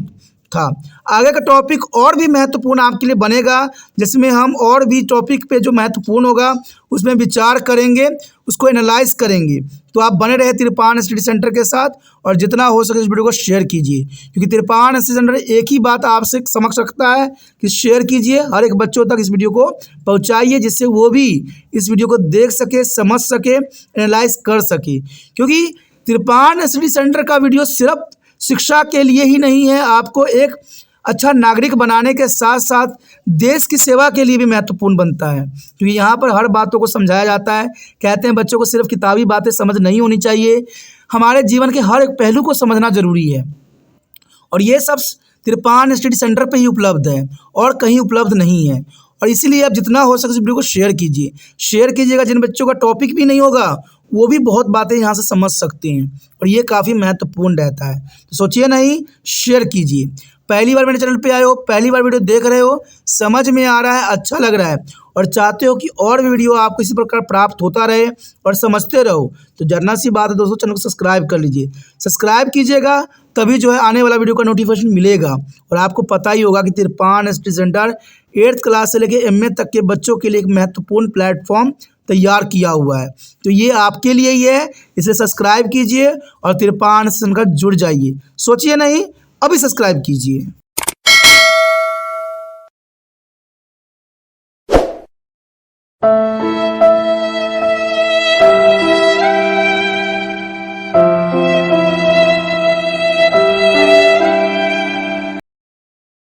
था। आगे का टॉपिक और भी महत्वपूर्ण आपके लिए बनेगा, जिसमें हम और भी टॉपिक पे जो महत्वपूर्ण होगा उसमें विचार करेंगे, उसको एनालाइज करेंगे। तो आप बने रहे तिरपान स्टडी सेंटर के साथ और जितना हो सके इस वीडियो को शेयर कीजिए, क्योंकि तिरपान स्टडी सेंटर एक ही बात आपसे समक्ष रखता है कि शेयर कीजिए, हर एक बच्चों तक इस वीडियो को पहुँचाइए जिससे वो भी इस वीडियो को देख सके, समझ सके, एनालाइज कर सके। क्योंकि तिरपान स्टडी सेंटर का वीडियो सिर्फ शिक्षा के लिए ही नहीं है, आपको एक अच्छा नागरिक बनाने के साथ साथ देश की सेवा के लिए भी महत्वपूर्ण बनता है, क्योंकि यहाँ पर हर बातों को समझाया जाता है। कहते हैं बच्चों को सिर्फ किताबी बातें समझ नहीं होनी चाहिए, हमारे जीवन के हर एक पहलू को समझना जरूरी है। और ये सब तिरपान स्टडी सेंटर पे ही उपलब्ध है और कहीं उपलब्ध नहीं है। और इसीलिए आप जितना हो सके इस वीडियो को शेयर कीजिए, शेयर कीजिएगा। जिन बच्चों का टॉपिक भी नहीं होगा वो भी बहुत बातें यहाँ से समझ सकते हैं और ये काफ़ी महत्वपूर्ण रहता है। तो सोचिए नहीं, शेयर कीजिए। पहली बार मेरे चैनल पे आए हो, पहली बार वीडियो देख रहे हो, समझ में आ रहा है, अच्छा लग रहा है और चाहते हो कि और भी वीडियो आपको इसी प्रकार प्राप्त होता रहे और समझते रहो, तो जर्नल सी बात है दोस्तों, चैनल को सब्सक्राइब कर लीजिए। सब्सक्राइब कीजिएगा तभी जो है आने वाला वीडियो का नोटिफिकेशन मिलेगा। और आपको पता ही होगा कि तिरपान स्टडी सेंटर 8th क्लास से लेकर MA तक के बच्चों के लिए एक महत्वपूर्ण प्लेटफॉर्म तैयार किया हुआ है। तो ये आपके लिए ही है, इसे सब्सक्राइब कीजिए और तिरपान से जुड़ जाइए। सोचिए नहीं, अभी सब्सक्राइब कीजिए।